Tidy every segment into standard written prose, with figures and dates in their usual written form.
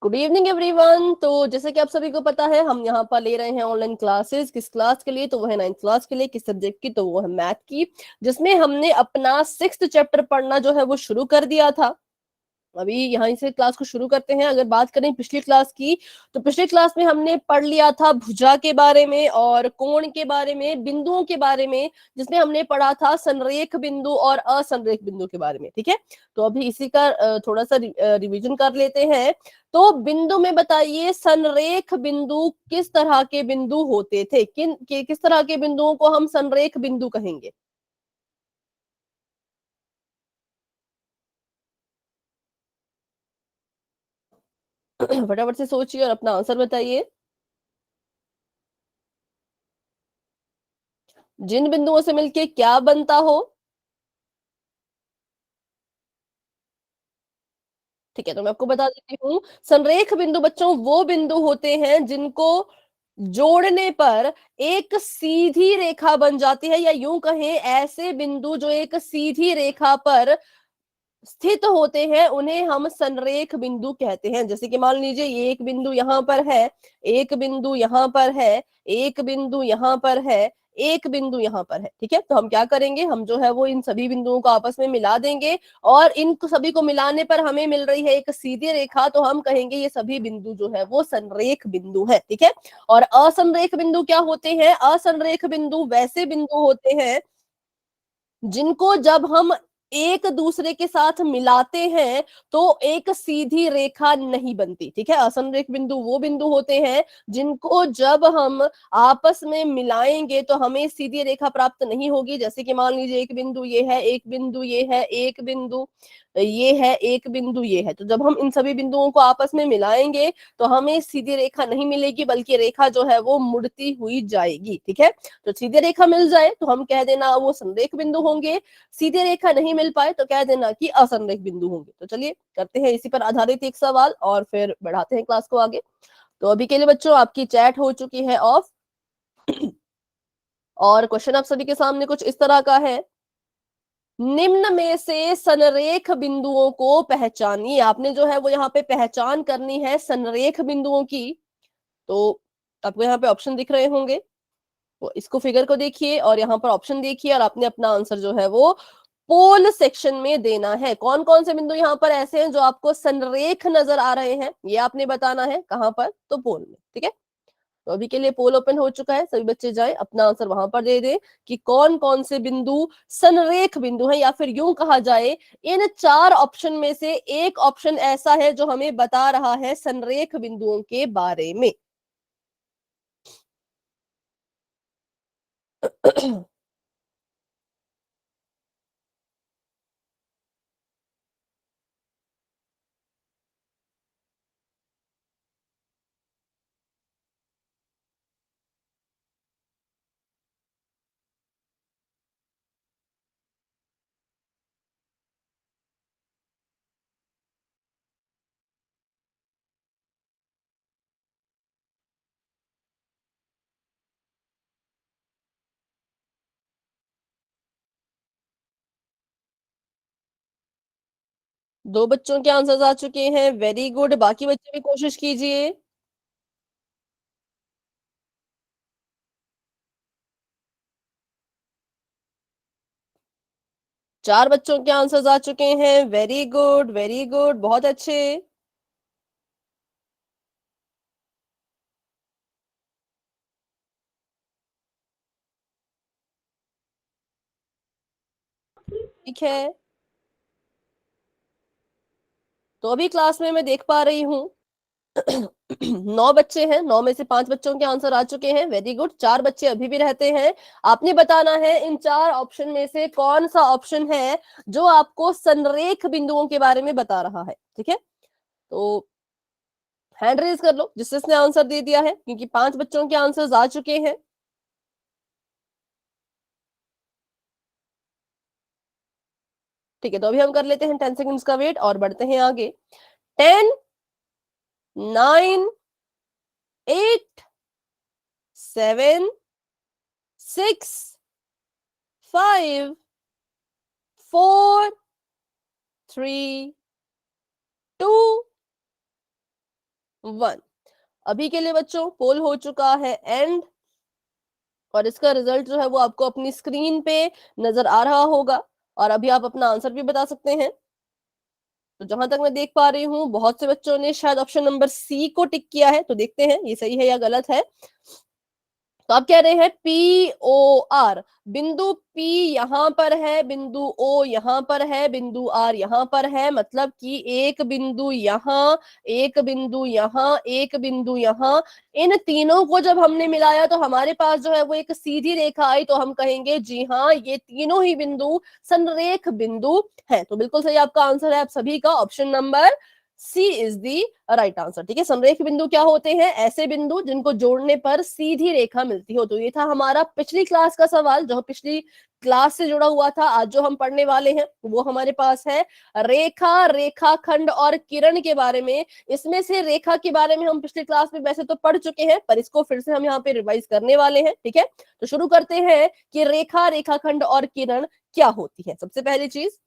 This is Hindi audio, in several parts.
Good evening everyone. तो जैसे कि आप सभी को पता है, हम यहाँ पर ले रहे हैं ऑनलाइन क्लासेस। किस क्लास के लिए? तो वो है 9th क्लास के लिए। किस सब्जेक्ट की? तो वो है मैथ की, जिसमें हमने अपना 6th चैप्टर पढ़ना जो है वो शुरू कर दिया था। अभी यहाँ से क्लास को शुरू करते हैं। अगर बात करें पिछली क्लास की, तो पिछली क्लास में हमने पढ़ लिया था भुजा के बारे में और कोण के बारे में, बिंदुओं के बारे में, जिसमें हमने पढ़ा था संरेख बिंदु और असंरेख बिंदु के बारे में। ठीक है, तो अभी इसी का थोड़ा सा रिवीजन कर लेते हैं। तो बिंदु में बताइए, संरेख बिंदु किस तरह के बिंदु होते थे? किस तरह के बिंदुओं को हम संरेख बिंदु कहेंगे? फटाफट से सोचिए और अपना आंसर बताइए। जिन बिंदुओं से मिलके क्या बनता हो। ठीक है, तो मैं आपको बता देती हूँ। संरेख बिंदु बच्चों वो बिंदु होते हैं जिनको जोड़ने पर एक सीधी रेखा बन जाती है, या यूं कहें ऐसे बिंदु जो एक सीधी रेखा पर स्थित होते हैं, उन्हें हम संरेख बिंदु कहते हैं। जैसे कि मान लीजिए ये एक बिंदु यहाँ पर है, एक बिंदु यहाँ पर है, एक बिंदु यहाँ पर है, एक बिंदु यहाँ पर है। ठीक है, तो हम क्या करेंगे, हम जो है वो इन सभी बिंदुओं को आपस में मिला देंगे और इन सभी को मिलाने पर हमें मिल रही है एक सीधी रेखा, तो हम कहेंगे ये सभी बिंदु जो है वो संरेख बिंदु है। ठीक है, और असंरेख बिंदु क्या होते हैं? असंरेख बिंदु वैसे बिंदु होते हैं जिनको जब हम एक दूसरे के साथ मिलाते हैं तो एक सीधी रेखा नहीं बनती। ठीक है, असंरेख बिंदु वो बिंदु होते हैं जिनको जब हम आपस में मिलाएंगे तो हमें सीधी रेखा प्राप्त नहीं होगी। जैसे कि मान लीजिए एक बिंदु ये है, एक बिंदु ये है, एक बिंदु ये है, एक बिंदु ये है, तो जब हम इन सभी बिंदुओं को आपस में मिलाएंगे तो हमें सीधी रेखा नहीं मिलेगी, बल्कि रेखा जो है वो मुड़ती हुई जाएगी। ठीक है, तो सीधी रेखा मिल जाए तो हम कह देना वो संरेख बिंदु होंगे, सीधी रेखा नहीं मिल पाए तो कह देना कि असंरेख बिंदु होंगे। तो चलिए करते हैं इसी पर आधारित एक सवाल और फिर बढ़ाते हैं क्लास को आगे। तो अभी के लिए बच्चों आपकी चैट हो चुकी है ऑफ और क्वेश्चन आप सभी के सामने कुछ इस तरह का है। निम्न में से संरेख बिंदुओं को पहचानिए। आपने जो है वो यहाँ पे पहचान करनी है संरेख बिंदुओं की। तो आपको यहाँ पे ऑप्शन दिख रहे होंगे, तो इसको फिगर को देखिए और यहाँ पर ऑप्शन देखिए और आपने अपना आंसर जो है वो पोल सेक्शन में देना है। कौन कौन से बिंदु यहाँ पर ऐसे हैं जो आपको संरेख नजर आ रहे हैं, ये आपने बताना है। कहां पर? तो पोल में। ठीक है, तो अभी के लिए पोल ओपन हो चुका है, सभी बच्चे जाएं अपना आंसर वहां पर दे दें कि कौन कौन से बिंदु संरेख बिंदु हैं, या फिर यूं कहा जाए इन चार ऑप्शन में से एक ऑप्शन ऐसा है जो हमें बता रहा है संरेख बिंदुओं के बारे में। दो बच्चों के आंसर्स आ चुके हैं, वेरी गुड। बाकी बच्चे भी कोशिश कीजिए। चार बच्चों के आंसर्स आ चुके हैं, वेरी गुड वेरी गुड, बहुत अच्छे। ठीक है, तो अभी क्लास में मैं देख पा रही हूँ 9 बच्चे हैं, 9 में से 5 बच्चों के आंसर आ चुके हैं, वेरी गुड। 4 बच्चे अभी भी रहते हैं। आपने बताना है इन चार ऑप्शन में से कौन सा ऑप्शन है जो आपको संरेख बिंदुओं के बारे में बता रहा है। ठीक है, तो हैंड रेज कर लो जिसने आंसर दे दिया है, क्योंकि 5 बच्चों के आंसर्स आ चुके हैं। ठीक है, तो अभी हम कर लेते हैं 10 सेकंड्स का वेट और बढ़ते हैं आगे। 10, 9, 8, 7, 6, 5, 4, 3, 2, 1। अभी के लिए बच्चों पोल हो चुका है एंड, और इसका रिजल्ट जो है वो आपको अपनी स्क्रीन पे नजर आ रहा होगा, और अभी आप अपना आंसर भी बता सकते हैं। तो जहां तक मैं देख पा रही हूँ बहुत से बच्चों ने शायद ऑप्शन नंबर सी को टिक किया है, तो देखते हैं ये सही है या गलत है। तो आप कह रहे हैं पी ओ आर, बिंदु पी यहां पर है, बिंदु ओ यहां पर है, बिंदु आर यहां पर है, मतलब कि एक बिंदु यहां, एक बिंदु यहां, एक बिंदु यहां, इन तीनों को जब हमने मिलाया तो हमारे पास जो है वो एक सीधी रेखा आई, तो हम कहेंगे जी हाँ ये तीनों ही बिंदु संरेख बिंदु है। तो बिल्कुल सही आपका आंसर है आप सभी का, option number C is the right answer. ठीक है, संरेख बिंदु क्या होते हैं? ऐसे बिंदु जिनको जोड़ने पर सीधी रेखा मिलती हो। तो ये था हमारा पिछली क्लास का सवाल, जो पिछली क्लास से जुड़ा हुआ था। आज जो हम पढ़ने वाले हैं वो हमारे पास है रेखा, रेखाखंड और किरण के बारे में। इसमें से रेखा के बारे में हम पिछली क्लास में वैसे तो पढ़ चुके हैं, पर इसको फिर से हम यहाँ पे रिवाइज करने वाले हैं। ठीक है, तो शुरू करते हैं कि रेखा, रेखाखंड और किरण क्या होती है। सबसे पहली चीज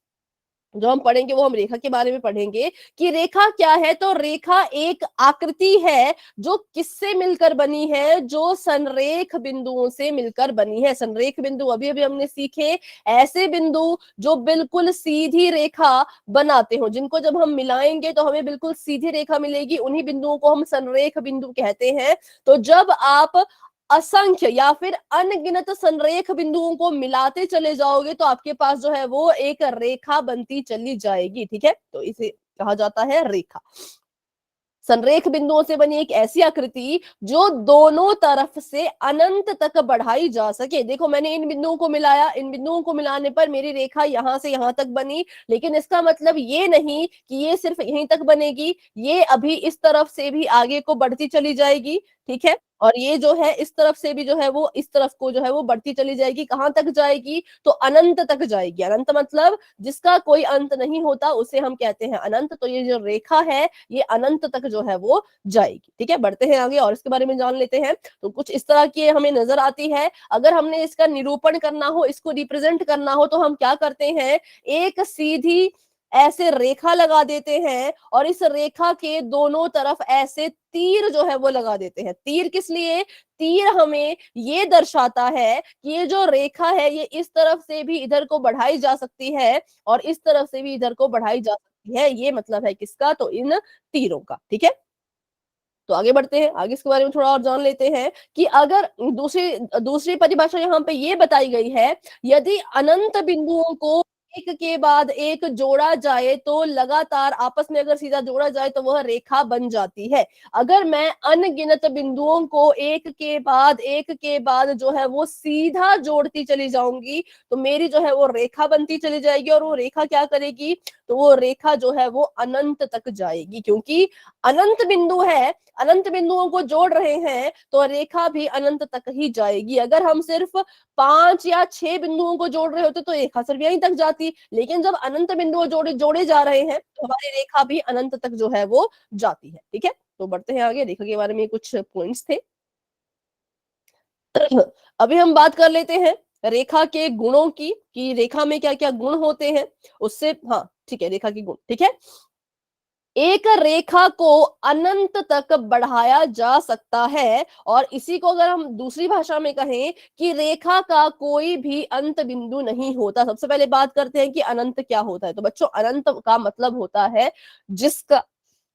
जो हम पढ़ेंगे वो हम रेखा के बारे में पढ़ेंगे कि रेखा क्या है। तो रेखा एक आकृति है जो किससे मिलकर बनी है? जो संरेख बिंदुओं से मिलकर बनी है। संरेख बिंदु अभी अभी हमने सीखे, ऐसे बिंदु जो बिल्कुल सीधी रेखा बनाते हो, जिनको जब हम मिलाएंगे तो हमें बिल्कुल सीधी रेखा मिलेगी, उन्हीं बिंदुओं को हम संरेख बिंदु कहते हैं। तो जब आप असंख्य या फिर अनगिनत संरेख बिंदुओं को मिलाते चले जाओगे तो आपके पास जो है वो एक रेखा बनती चली जाएगी। ठीक है, तो इसे कहा जाता है रेखा। संरेख बिंदुओं से बनी एक ऐसी आकृति जो दोनों तरफ से अनंत तक बढ़ाई जा सके। देखो मैंने इन बिंदुओं को मिलाया, इन बिंदुओं को मिलाने पर मेरी रेखा यहां से यहां तक बनी, लेकिन इसका मतलब ये नहीं कि ये सिर्फ यहीं तक बनेगी, ये अभी इस तरफ से भी आगे को बढ़ती चली जाएगी। ठीक है, और ये जो है इस तरफ से भी जो है वो इस तरफ को जो है वो बढ़ती चली जाएगी। कहां तक जाएगी? तो अनंत तक जाएगी। अनंत मतलब जिसका कोई अंत नहीं होता उसे हम कहते हैं अनंत। तो ये जो रेखा है ये अनंत तक जो है वो जाएगी। ठीक है, बढ़ते हैं आगे और इसके बारे में जान लेते हैं। तो कुछ इस तरह की हमें नजर आती है। अगर हमने इसका निरूपण करना हो, इसको रिप्रेजेंट करना हो, तो हम क्या करते हैं? एक सीधी ऐसे रेखा लगा देते हैं और इस रेखा के दोनों तरफ ऐसे तीर जो है वो लगा देते हैं। तीर किस लिए? तीर हमें ये दर्शाता है कि ये जो रेखा है ये इस तरफ से भी इधर को बढ़ाई जा सकती है और इस तरफ से भी इधर को बढ़ाई जा सकती है। ये मतलब है किसका? तो इन तीरों का। ठीक है, तो आगे बढ़ते हैं, आगे इसके बारे में थोड़ा और जान लेते हैं कि अगर दूसरी दूसरी परिभाषा यहाँ पे ये बताई गई है, यदि अनंत बिंदुओं को एक के बाद एक जोड़ा जाए तो लगातार आपस में अगर सीधा जोड़ा जाए तो वह रेखा बन जाती है। अगर मैं अनगिनत बिंदुओं को एक के बाद जो है वो सीधा जोड़ती चली जाऊंगी तो मेरी जो है वो रेखा बनती चली जाएगी, और वो रेखा क्या करेगी? तो वो रेखा जो है वो अनंत तक जाएगी, क्योंकि अनंत बिंदु है, अनंत बिंदुओं को जोड़ रहे हैं तो रेखा भी अनंत तक ही जाएगी। अगर हम सिर्फ 5 या 6 बिंदुओं को जोड़ रहे होते तो रेखा सिर्फ यहीं तक जाती, लेकिन जब अनंत बिंदु जोड़े जोड़े जा रहे हैं तो हमारी रेखा भी अनंत तक जो है वो जाती है। ठीक है, तो बढ़ते हैं आगे। रेखा के बारे में कुछ पॉइंट्स थे। अभी हम बात कर लेते हैं रेखा के गुणों की, कि रेखा में क्या क्या गुण होते हैं उससे। हाँ ठीक है, रेखा के गुण। ठीक है, एक रेखा को अनंत तक बढ़ाया जा सकता है, और इसी को अगर हम दूसरी भाषा में कहें कि रेखा का कोई भी अंत बिंदु नहीं होता। सबसे पहले बात करते हैं कि अनंत क्या होता है। तो बच्चों अनंत का मतलब होता है जिसका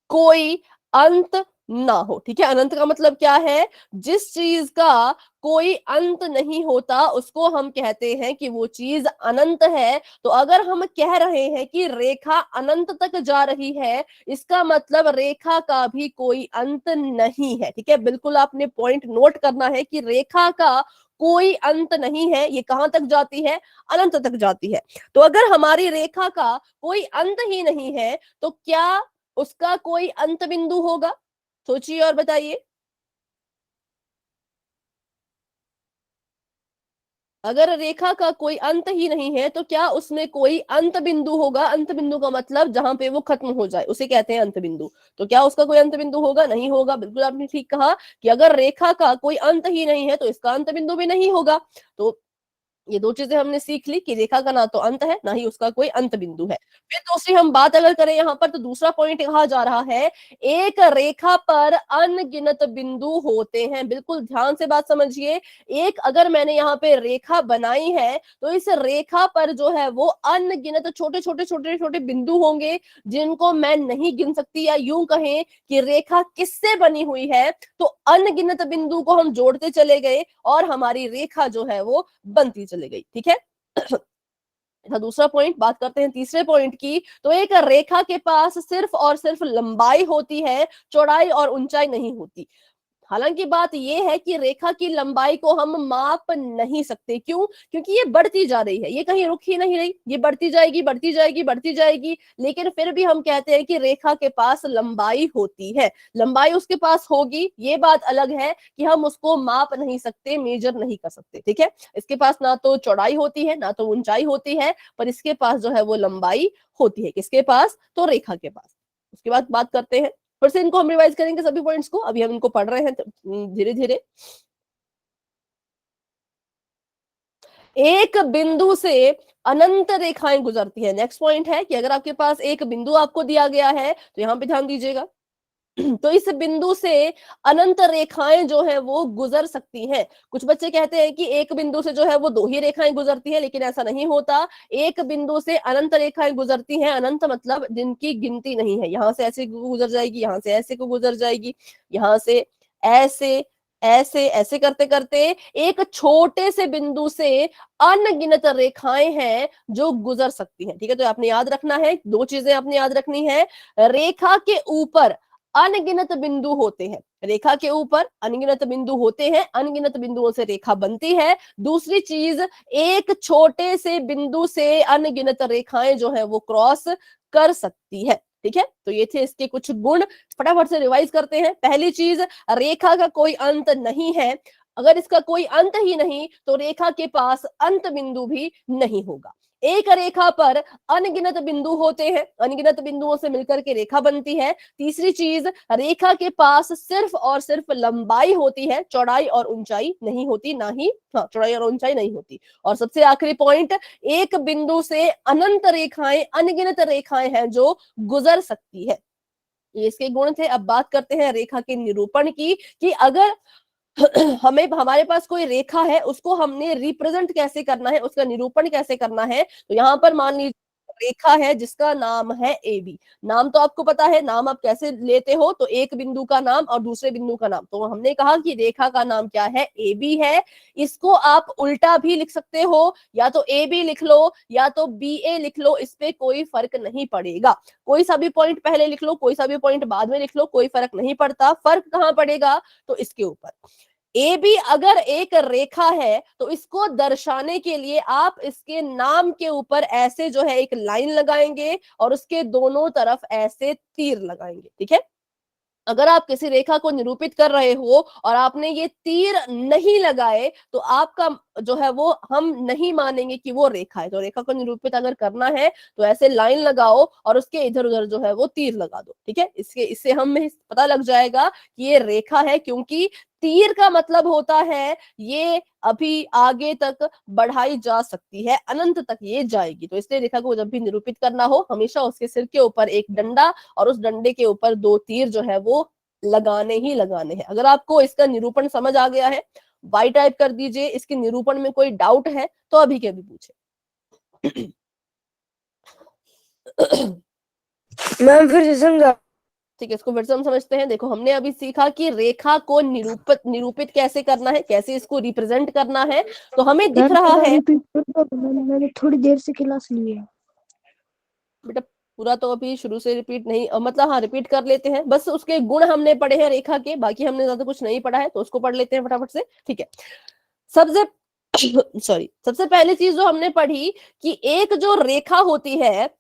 कोई अंत ना हो। ठीक है, अनंत का मतलब क्या है? जिस चीज का कोई अंत नहीं होता उसको हम कहते हैं कि वो चीज अनंत है। तो अगर हम कह रहे हैं कि रेखा अनंत तक जा रही है, इसका मतलब रेखा का भी कोई अंत नहीं है। ठीक है, बिल्कुल आपने पॉइंट नोट करना है कि रेखा का कोई अंत नहीं है। ये कहां तक जाती है? अनंत तक जाती है। तो अगर हमारी रेखा का कोई अंत ही नहीं है तो क्या उसका कोई अंत बिंदु होगा? सोचिए और बताइए। अगर रेखा का कोई अंत ही नहीं है तो क्या उसमें कोई अंत बिंदु होगा? अंत बिंदु का मतलब जहां पे वो खत्म हो जाए उसे कहते हैं अंत बिंदु। तो क्या उसका कोई अंत बिंदु होगा? नहीं होगा। बिल्कुल आपने ठीक कहा कि अगर रेखा का कोई अंत ही नहीं है तो इसका अंत बिंदु भी नहीं होगा। तो ये दो चीजें हमने सीख ली कि रेखा का ना तो अंत है ना ही उसका कोई अंत बिंदु है। फिर दूसरी हम बात अगर करें यहाँ पर, तो दूसरा पॉइंट कहा जा रहा है एक रेखा पर अनगिनत बिंदु होते हैं। बिल्कुल ध्यान से बात समझिए। एक अगर मैंने यहाँ पे रेखा बनाई है तो इस रेखा पर जो है वो अनगिनत छोटे छोटे छोटे छोटे बिंदु होंगे जिनको मैं नहीं गिन सकती, या यूं कहें कि रेखा किससे बनी हुई है, तो अनगिनत बिंदु को हम जोड़ते चले गए और हमारी रेखा जो है वो बनती चली गई। ठीक है। दूसरा पॉइंट। बात करते हैं तीसरे पॉइंट की। तो एक रेखा के पास सिर्फ और सिर्फ लंबाई होती है, चौड़ाई और ऊंचाई नहीं होती। हालांकि बात यह है कि रेखा की लंबाई को हम माप नहीं सकते। क्यों? क्योंकि ये बढ़ती जा रही है, ये कहीं रुक ही नहीं रही, ये बढ़ती जाएगी बढ़ती जाएगी बढ़ती जाएगी। लेकिन फिर भी हम कहते हैं कि रेखा के पास लंबाई होती है। लंबाई उसके पास होगी, ये बात अलग है कि हम उसको माप नहीं सकते, मेजर नहीं कर सकते। ठीक है। इसके पास ना तो चौड़ाई होती है ना तो ऊंचाई होती है, पर इसके पास जो है वो लंबाई होती है। किसके पास? तो रेखा के पास। उसके बाद बात करते हैं, फिर से इनको हम रिवाइज करेंगे सभी पॉइंट्स को। अभी हम इनको पढ़ रहे हैं धीरे धीरे। एक बिंदु से अनंत रेखाएं गुजरती है। नेक्स्ट पॉइंट है कि अगर आपके पास एक बिंदु आपको दिया गया है तो यहां पे ध्यान दीजिएगा। तो इस बिंदु से अनंत रेखाएं जो है वो गुजर सकती हैं। कुछ बच्चे कहते हैं कि एक बिंदु से जो है वो दो ही रेखाएं गुजरती हैं, लेकिन ऐसा नहीं होता। एक बिंदु से अनंत रेखाएं गुजरती हैं। अनंत मतलब जिनकी गिनती नहीं है। यहां से ऐसे गुजर जाएगी, यहां से ऐसे को गुजर जाएगी, यहां से ऐसे ऐसे ऐसे करते करते एक छोटे से बिंदु से अनगिनत रेखाएं हैं जो गुजर सकती हैं। ठीक है। तो आपने याद रखना है, दो चीजें आपने याद रखनी है। रेखा के ऊपर अनगिनत बिंदु होते हैं। रेखा के ऊपर अनगिनत बिंदु होते हैं, अनगिनत बिंदुओं से रेखा बनती है। दूसरी चीज, एक छोटे से बिंदु से अनगिनत रेखाएं जो है वो क्रॉस कर सकती है। ठीक है। तो ये थे इसके कुछ गुण। फटाफट से रिवाइज करते हैं। पहली चीज, रेखा का कोई अंत नहीं है। अगर इसका कोई अंत ही नहीं तो रेखा के पास अंत बिंदु भी नहीं होगा। एक रेखा पर अनगिनत बिंदु होते हैं, अनगिनत बिंदुओं से मिलकर के रेखा बनती है। तीसरी चीज, रेखा के पास सिर्फ और सिर्फ लंबाई होती है, चौड़ाई और ऊंचाई नहीं होती, ना ही चौड़ाई और ऊंचाई नहीं होती। और सबसे आखिरी पॉइंट, एक बिंदु से अनंत रेखाएं, अनगिनत रेखाएं हैं जो गुजर सकती है। ये इसके गुण थे। अब बात करते हैं रेखा के निरूपण की, कि अगर हमें हमारे पास कोई रेखा है उसको हमने रिप्रेजेंट कैसे करना है, उसका निरूपण कैसे करना है। तो यहां पर मान लीजिए रेखा है जिसका नाम है ए बी। नाम तो आपको पता है, नाम आप कैसे लेते हो, तो एक बिंदु का नाम और दूसरे बिंदु का नाम। तो हमने कहा कि रेखा का नाम क्या है? ए बी है। इसको आप उल्टा भी लिख सकते हो, या तो ए बी लिख लो या तो बी ए लिख लो, इस पे कोई फर्क नहीं पड़ेगा। कोई सा भी पॉइंट पहले लिख लो, कोई सा भी पॉइंट बाद में लिख लो, कोई फर्क नहीं पड़ता। फर्क कहां पड़ेगा? तो इसके ऊपर। ए बी अगर एक रेखा है तो इसको दर्शाने के लिए आप इसके नाम के ऊपर ऐसे जो है एक लाइन लगाएंगे और उसके दोनों तरफ ऐसे तीर लगाएंगे। ठीक है। अगर आप किसी रेखा को निरूपित कर रहे हो और आपने ये तीर नहीं लगाए तो आपका जो है वो हम नहीं मानेंगे कि वो रेखा है। तो रेखा को निरूपित अगर करना है तो ऐसे लाइन लगाओ और उसके इधर उधर जो है वो तीर लगा दो। ठीक है। इससे हमें पता लग जाएगा कि ये रेखा है, क्योंकि तीर का मतलब होता है ये अभी आगे तक बढ़ाई जा सकती है, अनंत तक ये जाएगी। तो इसलिए रेखा को जब भी निरूपित करना हो हमेशा उसके सिर के ऊपर एक डंडा और उस डंडे के ऊपर दो तीर जो है वो लगाने ही लगाने हैं। अगर आपको इसका निरूपण समझ आ गया है, वाई टाइप कर दीजिए। इसके निरूपण में कोई डाउट है तो अभी के भी पूछे। मैम फिर से समझा। ठीक है, इसको फिर से हम समझते हैं। देखो, हमने अभी सीखा कि रेखा को निरूपित कैसे करना है, कैसे इसको रिप्रेजेंट करना है। तो हमें दिख रहा है, रिपीट कर दो, मैंने थोड़ी देर से क्लास ली है। बेटा पूरा तो अभी शुरू से रिपीट नहीं, मतलब हाँ रिपीट कर लेते हैं। बस उसके गुण हमने पढ़े हैं रेखा के, बाकी हमने ज्यादा कुछ नहीं पढ़ा है, तो उसको पढ़ लेते हैं फटाफट से। ठीक है। सबसे सॉरी, सबसे पहली चीज जो हमने पढ़ी कि एक जो रेखा होती है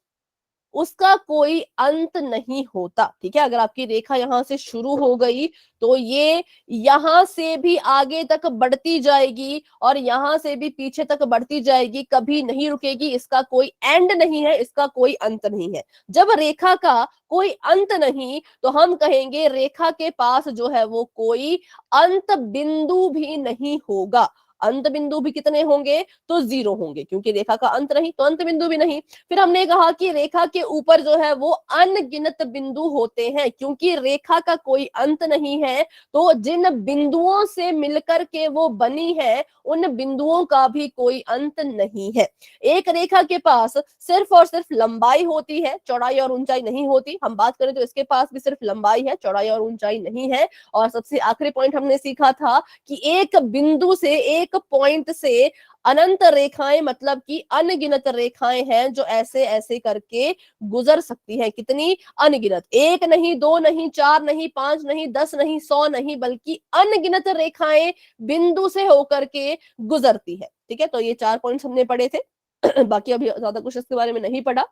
उसका कोई अंत नहीं होता। ठीक है। अगर आपकी रेखा यहां से शुरू हो गई तो ये यहां से भी आगे तक बढ़ती जाएगी और यहां से भी पीछे तक बढ़ती जाएगी, कभी नहीं रुकेगी। इसका कोई एंड नहीं है, इसका कोई अंत नहीं है। जब रेखा का कोई अंत नहीं तो हम कहेंगे रेखा के पास जो है वो कोई अंत बिंदु भी नहीं होगा। अंत बिंदु भी कितने होंगे, तो 0 होंगे, क्योंकि रेखा का अंत नहीं तो अंत बिंदु भी नहीं। फिर हमने कहा कि रेखा के ऊपर जो है वो अनगिनत बिंदु होते हैं, क्योंकि रेखा का कोई अंत नहीं है, तो जिन बिंदुओं से मिलकर के वो बनी है उन बिंदुओं का भी कोई अंत नहीं है। एक रेखा के पास सिर्फ और सिर्फ लंबाई होती है, चौड़ाई और ऊंचाई नहीं होती। हम बात करें तो इसके पास भी सिर्फ लंबाई है, चौड़ाई और ऊंचाई नहीं है। और सबसे आखिरी पॉइंट हमने सीखा था कि एक बिंदु से, एक पॉइंट से अनंत रेखाएं, मतलब कि अनगिनत रेखाएं हैं जो ऐसे ऐसे करके गुजर सकती हैं। कितनी? अनगिनत। एक नहीं, दो नहीं, चार नहीं, पांच नहीं, 10 नहीं, 100 नहीं, बल्कि अनगिनत रेखाएं बिंदु से होकर के गुजरती है। ठीक है, तो ये 4 पॉइंट्स हमने पढ़े थे। बाकी अभी ज्यादा कुछ इसके बारे में नहीं पढ़ा।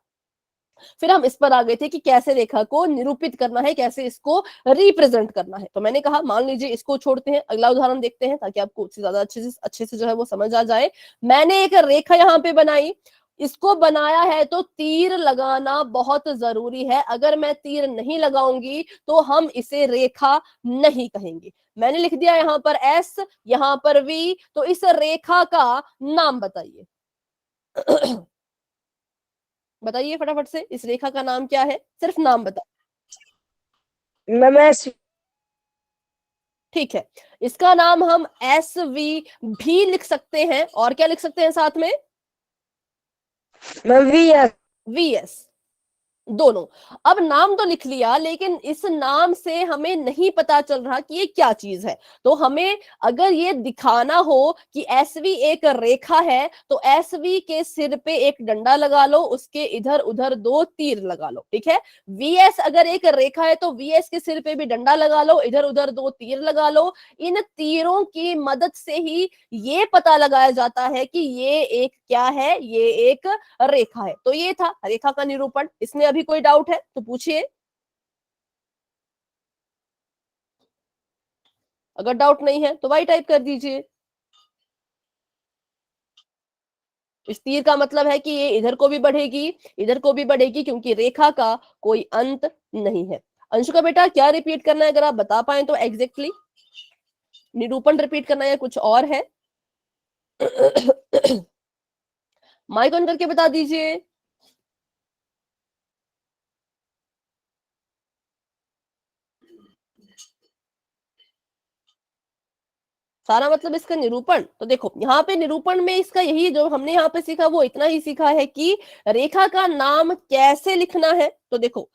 फिर हम इस पर आ गए थे कि कैसे रेखा को निरूपित करना है, कैसे इसको रिप्रेजेंट करना है। तो मैंने कहा मान लीजिए इसको छोड़ते हैं, अगला उदाहरण देखते हैं ताकि आपको उससे ज्यादा अच्छे से जो है वो समझ आ जाए। मैंने एक रेखा यहाँ पे बनाई, इसको बनाया है तो तीर लगाना बहुत जरूरी है। अगर मैं तीर नहीं लगाऊंगी तो हम इसे रेखा नहीं कहेंगे। मैंने लिख दिया यहाँ पर एस, यहाँ पर वी, तो इस रेखा का नाम बताइए। बताइए फटाफट से, इस रेखा का नाम क्या है? सिर्फ नाम बताओ। Ma'am S. ठीक है, इसका नाम हम एस वी भी लिख सकते हैं, और क्या लिख सकते हैं साथ में? Ma'am V S. V S, दोनों। अब नाम तो लिख लिया, लेकिन इस नाम से हमें नहीं पता चल रहा कि ये क्या चीज है। तो हमें अगर ये दिखाना हो कि एसवी एक रेखा है, तो एसवी के सिर पे एक डंडा लगा लो, उसके इधर उधर 2 तीर लगा लो। ठीक है, वीएस अगर एक रेखा है तो वीएस के सिर पे भी डंडा लगा लो, इधर उधर 2 तीर लगा लो। इन तीरों की मदद से ही ये पता लगाया जाता है कि ये एक क्या है, ये एक रेखा है। तो ये था रेखा का निरूपण। इसमें अभी कोई डाउट है तो पूछिए। अगर डाउट नहीं है तो वाई टाइप कर दीजिए। इस तीर का मतलब है कि ये इधर को भी बढ़ेगी, इधर को भी बढ़ेगी, क्योंकि रेखा का कोई अंत नहीं है। अंशु का बेटा क्या रिपीट करना है, अगर आप बता पाए तो एग्जैक्टली? निरूपण रिपीट करना है या कुछ और है? माइक ऑन करके बता दीजिए। सारा मतलब इसका निरूपण। तो देखो यहाँ पे निरूपण में इसका यही जो हमने यहाँ पे सीखा वो इतना ही सीखा है कि रेखा का नाम कैसे लिखना है। तो देखो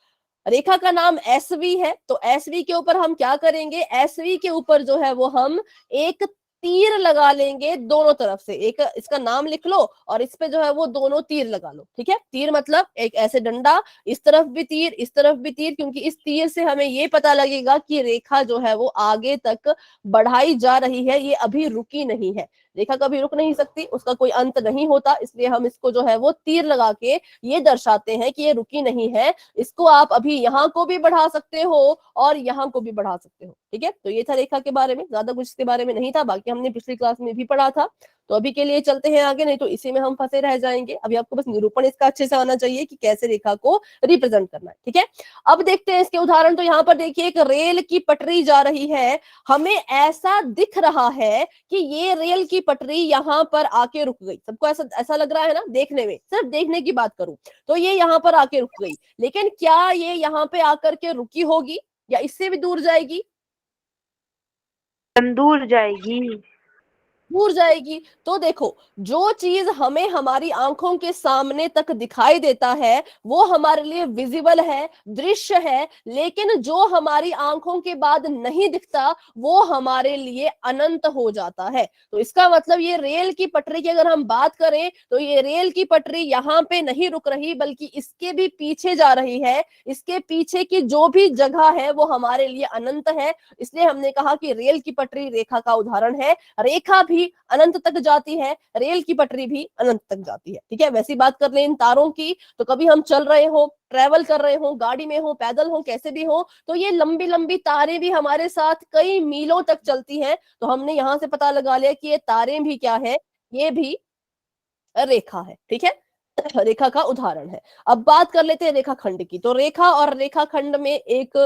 रेखा का नाम एसवी है, तो एसवी के ऊपर हम क्या करेंगे, एसवी के ऊपर जो है वो हम एक तीर लगा लेंगे दोनों तरफ से। एक इसका नाम लिख लो और इस पे जो है वो दोनों तीर लगा लो। ठीक है, तीर मतलब एक ऐसे डंडा, इस तरफ भी तीर, इस तरफ भी तीर, क्योंकि इस तीर से हमें ये पता लगेगा कि रेखा जो है वो आगे तक बढ़ाई जा रही है, ये अभी रुकी नहीं है। रेखा कभी रुक नहीं सकती, उसका कोई अंत नहीं होता, इसलिए हम इसको जो है वो तीर लगा के ये दर्शाते हैं कि ये रुकी नहीं है। इसको आप अभी यहाँ को भी बढ़ा सकते हो और यहाँ को भी बढ़ा सकते हो। ठीक है, तो ये था रेखा के बारे में, ज्यादा कुछ इसके बारे में नहीं था, बाकी हमने पिछली क्लास में भी पढ़ा था। तो अभी के लिए चलते हैं आगे, नहीं तो इसी में हम फंसे रह जाएंगे। अभी आपको बस निरूपण इसका अच्छे से आना चाहिए कि कैसे रेखा को रिप्रेजेंट करना है। ठीक है, अब देखते हैं इसके उदाहरण। तो यहाँ पर देखिए एक रेल की पटरी जा रही है, हमें ऐसा दिख रहा है कि ये रेल की पटरी यहाँ पर आके रुक गई। सबको ऐसा ऐसा लग रहा है ना, देखने में, सिर्फ देखने की बात करूं तो ये यहाँ पर आके रुक गई। लेकिन क्या ये यहाँ पे आकर के रुकी होगी या इससे भी दूर जाएगी? दूर जाएगी। दूर जाएगी। तो देखो जो चीज हमें हमारी आंखों के सामने तक दिखाई देता है वो हमारे लिए विजिबल है, दृश्य है, लेकिन जो हमारी आंखों के बाद नहीं दिखता वो हमारे लिए अनंत हो जाता है। तो इसका मतलब ये रेल की पटरी की अगर हम बात करें तो ये रेल की पटरी यहाँ पे नहीं रुक रही, बल्कि इसके भी पीछे जा रही है। इसके पीछे की जो भी जगह है वो हमारे लिए अनंत है, इसलिए हमने कहा कि रेल की पटरी रेखा का उदाहरण है। रेखा भी अनंत तक जाती है, रेल की पटरी भी अनंत तक जाती है। ठीक है, वैसी बात कर ले इन तारों की, तो कभी हम चल रहे हो, ट्रेवल कर रहे हो, गाड़ी में हो, पैदल हो, कैसे भी हो, तो ये लंबी लंबी तारें भी हमारे साथ कई मीलों तक चलती हैं। तो हमने यहां से पता लगा लिया कि ये तारें भी क्या है, ये भी रेखा है। ठीक है, रेखा का उदाहरण है। अब बात कर लेते हैं रेखाखंड की। तो रेखा और रेखाखंड में एक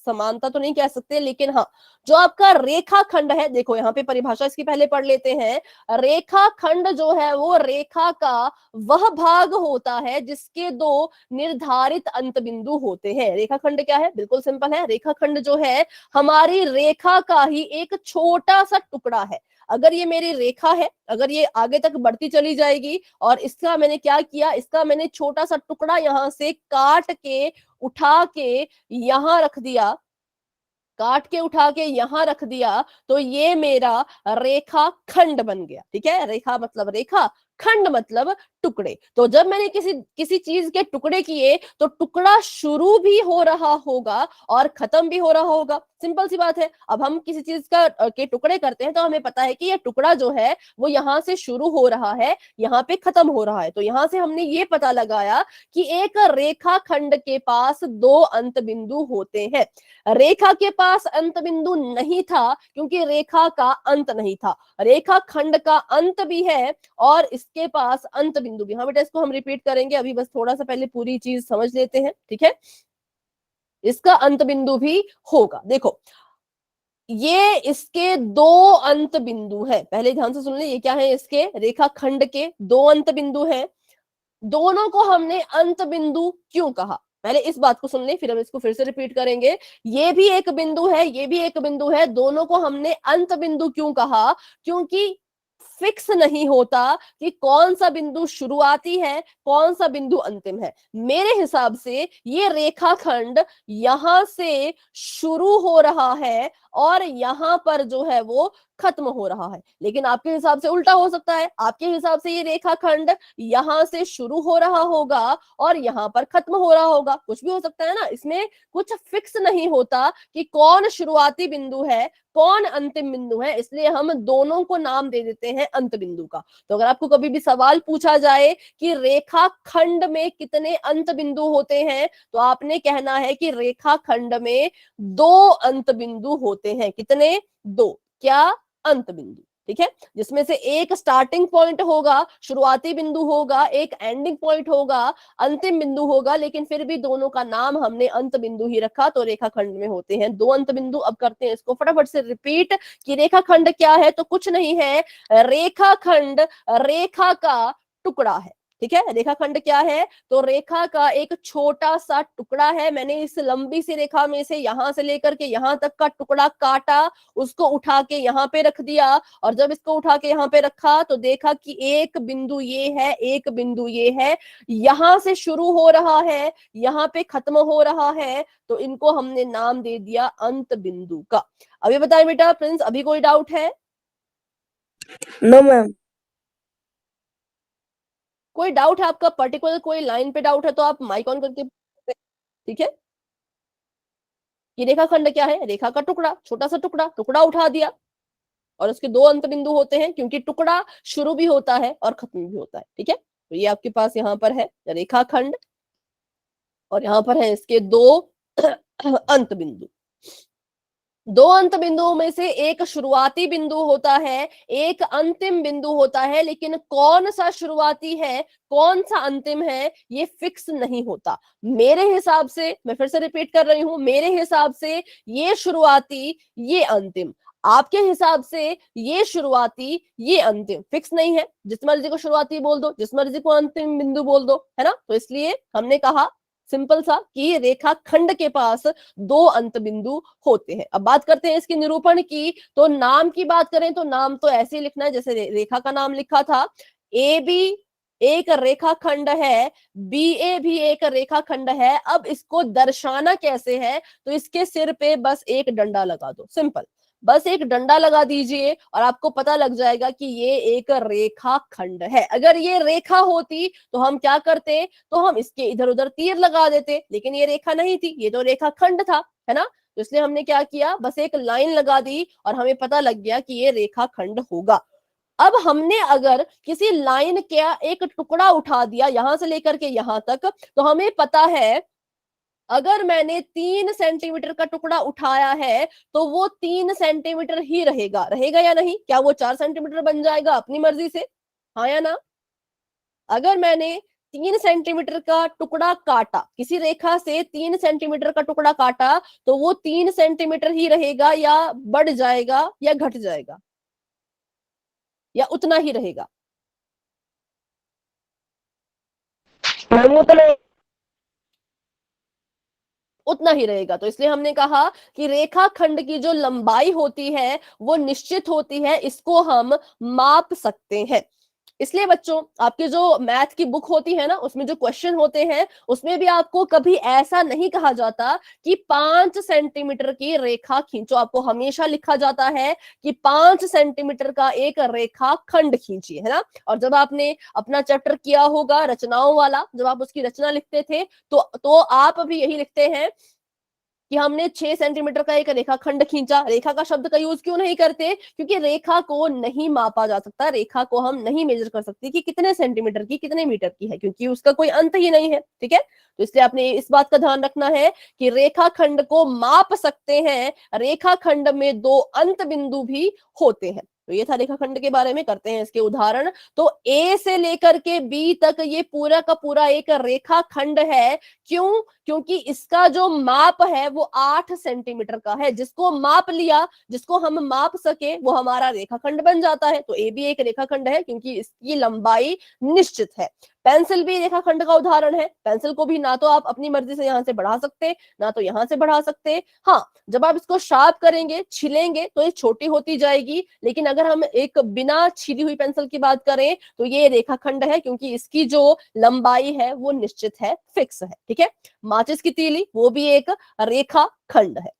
समानता तो नहीं कह सकते, लेकिन हाँ, जो आपका रेखाखंड है, देखो यहाँ पे परिभाषा इसकी पहले पढ़ लेते हैं। रेखाखंड जो है वो रेखा का वह भाग होता है जिसके दो निर्धारित अंत बिंदु होते हैं। रेखाखंड क्या है? बिल्कुल सिंपल है, रेखाखंड जो है हमारी रेखा का ही एक छोटा सा टुकड़ा है। अगर ये मेरी रेखा है, अगर ये आगे तक बढ़ती चली जाएगी और इसका मैंने क्या किया, इसका मैंने छोटा सा टुकड़ा यहां से काट के उठा के यहां रख दिया, काट के उठा के यहां रख दिया, तो ये मेरा रेखा खंड बन गया। ठीक है, रेखा मतलब रेखा, खंड मतलब टुकड़े। तो जब मैंने किसी किसी चीज के टुकड़े किए तो टुकड़ा शुरू भी हो रहा होगा और खत्म भी हो रहा होगा। सिंपल सी बात है। अब हम किसी चीज का के टुकड़े करते हैं तो हमें पता है कि ये टुकड़ा जो है वो यहां से शुरू हो रहा है, यहाँ पे खत्म हो रहा है। तो यहां से हमने ये पता लगाया कि एक रेखा खंड के पास दो अंत बिंदु होते हैं। रेखा के पास अंत बिंदु नहीं था क्योंकि रेखा का अंत नहीं था। रेखा खंड का अंत भी है और इसके पास अंत बिंदु भी। हाँ बेटा, इसको हम रिपीट करेंगे, अभी बस थोड़ा सा पहले पूरी चीज समझ लेते हैं। ठीक है, इसका अंत बिंदु भी होगा। देखो, ये इसके दो अंत बिंदु है, पहले ध्यान से सुन ले। ये क्या है? इसके रेखाखंड के दो अंत बिंदु हैं। दोनों को हमने अंत बिंदु क्यों कहा, पहले इस बात को सुन ले, फिर हम इसको फिर से रिपीट करेंगे। ये भी एक बिंदु है, ये भी एक बिंदु है, दोनों को हमने अंत बिंदु क्यों कहा? क्योंकि फिक्स नहीं होता कि कौन सा बिंदु शुरुआती है, कौन सा बिंदु अंतिम है। मेरे हिसाब से ये रेखाखंड यहां से शुरू हो रहा है और यहां पर जो है वो खत्म हो रहा है, लेकिन आपके हिसाब से उल्टा हो सकता है। आपके हिसाब से ये रेखाखंड यहां से शुरू हो रहा होगा और यहां पर खत्म हो रहा होगा, कुछ भी हो सकता है ना। इसमें कुछ फिक्स नहीं होता कि कौन शुरुआती बिंदु है, कौन अंतिम बिंदु है, इसलिए हम दोनों को नाम दे देते हैं अंत बिंदु का। तो अगर आपको कभी भी सवाल पूछा जाए कि रेखा खंड में कितने अंत बिंदु होते हैं, तो आपने कहना है कि रेखा खंड में दो अंत बिंदु होते हैं। कितने? दो। क्या? अंत बिंदु। ठीक है, जिसमें से एक स्टार्टिंग पॉइंट होगा, शुरुआती बिंदु होगा, एक एंडिंग पॉइंट होगा, अंतिम बिंदु होगा, लेकिन फिर भी दोनों का नाम हमने अंत बिंदु ही रखा। तो रेखाखंड में होते हैं दो अंत बिंदु। अब करते हैं इसको फटाफट से रिपीट कि रेखाखंड क्या है। तो कुछ नहीं है, रेखाखंड रेखा का टुकड़ा है। ठीक है, रेखाखंड क्या है? तो रेखा का एक छोटा सा टुकड़ा है। मैंने इस लंबी सी रेखा में से यहां से लेकर के यहां तक का टुकड़ा काटा, उसको उठा के यहाँ पे रख दिया, और जब इसको उठा के यहाँ पे रखा तो देखा कि एक बिंदु ये है, एक बिंदु ये है, यहां से शुरू हो रहा है, यहाँ पे खत्म हो रहा है, तो इनको हमने नाम दे दिया अंत बिंदु का। अभी बताएं बेटा प्रिंस, अभी कोई डाउट है? No ma'am. कोई डाउट है आपका पर्टिकुलर, कोई लाइन पे डाउट है तो आप माइक ऑन करके। ठीक है, ये रेखाखंड क्या है? रेखा का टुकड़ा, छोटा सा टुकड़ा, टुकड़ा उठा दिया और उसके दो अंत बिंदु होते हैं क्योंकि टुकड़ा शुरू भी होता है और खत्म भी होता है। ठीक है, तो ये आपके पास यहाँ पर है रेखाखंड और यहाँ पर है इसके दो अंत बिंदु। दो अंत बिंदुओं में से एक शुरुआती बिंदु होता है, एक अंतिम बिंदु होता है, लेकिन कौन सा शुरुआती है, कौन सा अंतिम है, ये फिक्स नहीं होता। मेरे हिसाब से, मैं फिर से रिपीट कर रही हूं, मेरे हिसाब से ये शुरुआती, ये अंतिम। आपके हिसाब से ये शुरुआती, ये अंतिम। फिक्स नहीं है, जिस मर्जी को शुरुआती बोल दो, जिस मर्जी को अंतिम बिंदु बोल दो, है ना। तो इसलिए हमने कहा सिंपल सा कि रेखा खंड के पास दो अंत बिंदु होते हैं। अब बात करते हैं इसके निरूपण की। तो नाम की बात करें तो नाम तो ऐसे ही लिखना है जैसे रेखा का नाम लिखा था। ए बी एक रेखा खंड है, बी ए भी एक रेखा खंड है। अब इसको दर्शाना कैसे है? तो इसके सिर पे बस एक डंडा लगा दो, सिंपल। बस एक डंडा लगा दीजिए और आपको पता लग जाएगा कि ये एक रेखा खंड है। अगर ये रेखा होती तो हम क्या करते? तो हम इसके इधर उधर तीर लगा देते, लेकिन ये रेखा नहीं थी, ये तो रेखा खंड था, है ना। तो इसलिए हमने क्या किया, बस एक लाइन लगा दी और हमें पता लग गया कि ये रेखा खंड होगा। अब हमने अगर किसी लाइन का एक टुकड़ा उठा दिया यहां से लेकर के यहां तक, तो हमें पता है अगर मैंने 3 सेंटीमीटर का टुकड़ा उठाया है तो वो 3 सेंटीमीटर ही रहेगा, रहेगा या नहीं? क्या वो 4 सेंटीमीटर बन जाएगा अपनी मर्जी से? हाँ या ना? अगर मैंने 3 सेंटीमीटर का टुकड़ा काटा, किसी रेखा से 3 सेंटीमीटर का टुकड़ा काटा, तो वो 3 सेंटीमीटर ही रहेगा या बढ़ जाएगा या घट जाएगा या उतना ही रहेगा? मैम उतना उतना ही रहेगा। तो इसलिए हमने कहा कि रेखाखंड की जो लंबाई होती है वो निश्चित होती है, इसको हम माप सकते हैं। इसलिए बच्चों, आपके जो मैथ की बुक होती है ना, उसमें जो क्वेश्चन होते हैं उसमें भी आपको कभी ऐसा नहीं कहा जाता कि 5 सेंटीमीटर की रेखा खींचो। आपको हमेशा लिखा जाता है कि 5 सेंटीमीटर का एक रेखा खंड खींचिए, है ना। और जब आपने अपना चैप्टर किया होगा रचनाओं वाला, जब आप उसकी रचना लिखते थे तो आप भी यही लिखते हैं कि हमने 6 सेंटीमीटर का एक रेखाखंड खींचा। रेखा का शब्द का यूज क्यों नहीं करते? क्योंकि रेखा को नहीं मापा जा सकता, रेखा को हम नहीं मेजर कर सकते कि कितने सेंटीमीटर की, कितने मीटर की है, क्योंकि उसका कोई अंत ही नहीं है। ठीक है, तो इसलिए आपने इस बात का ध्यान रखना है कि रेखाखंड को माप सकते हैं, रेखाखंड में 2 अंत बिंदु भी होते हैं। तो ये था रेखाखंड के बारे में। करते हैं इसके उदाहरण। तो ए से लेकर के बी तक ये पूरा का पूरा एक रेखाखंड है। क्यों? क्योंकि इसका जो माप है वो 8 सेंटीमीटर का है। जिसको माप लिया, जिसको हम माप सके, वो हमारा रेखाखंड बन जाता है। तो ए भी एक रेखाखंड है क्योंकि इसकी लंबाई निश्चित है। पेंसिल भी रेखाखंड का उदाहरण है। पेंसिल को भी ना तो आप अपनी मर्जी से यहां से बढ़ा सकते, ना तो यहां से बढ़ा सकते। हाँ, जब आप इसको शार्प करेंगे, छिलेंगे, तो ये छोटी होती जाएगी। लेकिन अगर हम एक बिना छिली हुई पेंसिल की बात करें तो ये रेखाखंड है क्योंकि इसकी जो लंबाई है वो निश्चित है, फिक्स है। ठीक है, माचिस की तीली वो भी एक रेखा खंड है।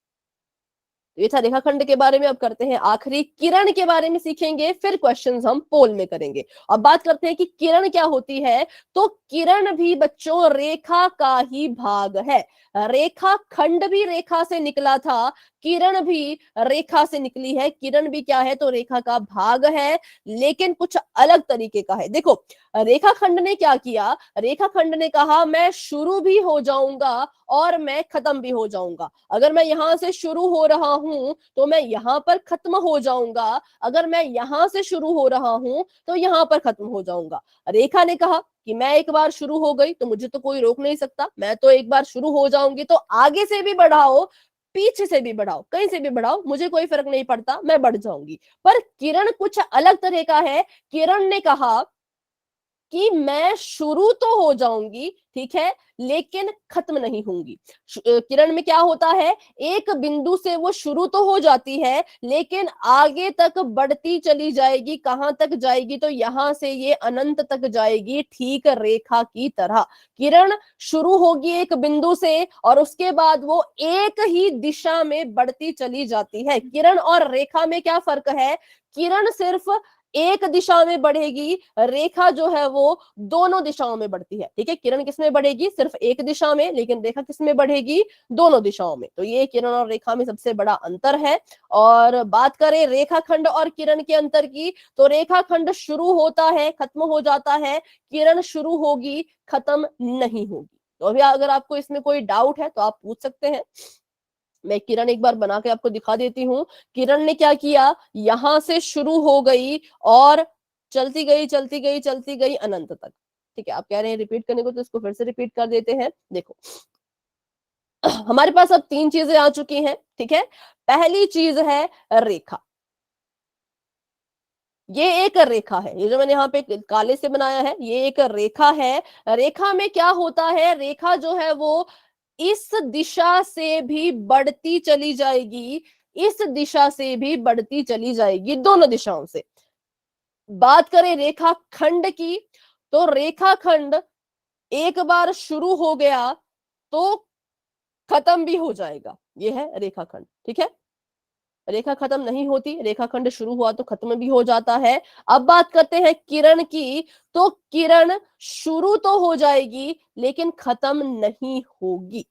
ये था रेखाखंड के बारे में। अब करते हैं आखिरी, किरण के बारे में सीखेंगे, फिर क्वेश्चंस हम पोल में करेंगे। अब बात करते हैं कि किरण क्या होती है। तो किरण भी बच्चों रेखा का ही भाग है। रेखा खंड भी रेखा से निकला था, किरण भी रेखा से निकली है। किरण भी क्या है? तो रेखा का भाग है, लेकिन कुछ अलग तरीके का है। देखो, रेखाखंड ने क्या किया? रेखाखंड ने कहा मैं शुरू भी हो जाऊंगा और मैं खत्म भी हो जाऊंगा। अगर मैं यहां से शुरू हो रहा हूं तो मैं यहां पर खत्म हो जाऊंगा, अगर मैं यहां से शुरू हो रहा हूं तो यहां पर खत्म हो जाऊंगा। रेखा ने कहा कि मैं एक बार शुरू हो गई तो मुझे तो कोई रोक नहीं सकता, मैं तो एक बार शुरू हो जाऊंगी, तो आगे से भी बढ़ाओ, पीछे से भी बढ़ाओ, कहीं से भी बढ़ाओ, मुझे कोई फर्क नहीं पड़ता, मैं बढ़ जाऊंगी। पर किरण कुछ अलग तरह का है। किरण ने कहा कि मैं शुरू तो हो जाऊंगी, ठीक है, लेकिन खत्म नहीं होंगी। किरण में क्या होता है? एक बिंदु से वो शुरू तो हो जाती है, लेकिन आगे तक बढ़ती चली जाएगी। कहां तक जाएगी? तो यहां से ये अनंत तक जाएगी, ठीक रेखा की तरह। किरण शुरू होगी एक बिंदु से और उसके बाद वो एक ही दिशा में बढ़ती चली जाती है। किरण और रेखा में क्या फर्क है? किरण सिर्फ एक दिशा में बढ़ेगी, रेखा जो है वो दोनों दिशाओं में बढ़ती है। ठीक है, किरण किस में बढ़ेगी? सिर्फ एक दिशा में, लेकिन रेखा किस में बढ़ेगी? दोनों दिशाओं में। तो ये किरण और रेखा में सबसे बड़ा अंतर है। और बात करें रेखाखंड और किरण के अंतर की, तो रेखाखंड शुरू होता है, खत्म हो जाता है, किरण शुरू होगी, खत्म नहीं होगी। तो अभी अगर आपको इसमें कोई डाउट है तो आप पूछ सकते हैं। मैं किरण एक बार बना के आपको दिखा देती हूँ। किरण ने क्या किया? यहां से शुरू हो गई और चलती गई, चलती गई, चलती गई अनंत तक। ठीक है, आप कह रहे हैं रिपीट करने को, तो इसको फिर से रिपीट कर देते हैं। देखो, हमारे पास अब 3 चीजें आ चुकी हैं। ठीक है, पहली चीज है रेखा। ये एक रेखा है, ये जो मैंने यहाँ पे काले से बनाया है, ये एक रेखा है। रेखा में क्या होता है? रेखा जो है वो इस दिशा से भी बढ़ती चली जाएगी, इस दिशा से भी बढ़ती चली जाएगी, दोनों दिशाओं से। बात करें रेखा खंड की, तो रेखा खंड एक बार शुरू हो गया तो खत्म भी हो जाएगा। ये है रेखा खंड। ठीक है, रेखा खत्म नहीं होती, रेखाखंड शुरू हुआ तो खत्म भी हो जाता है। अब बात करते हैं किरण की, तो किरण शुरू तो हो जाएगी लेकिन खत्म नहीं होगी।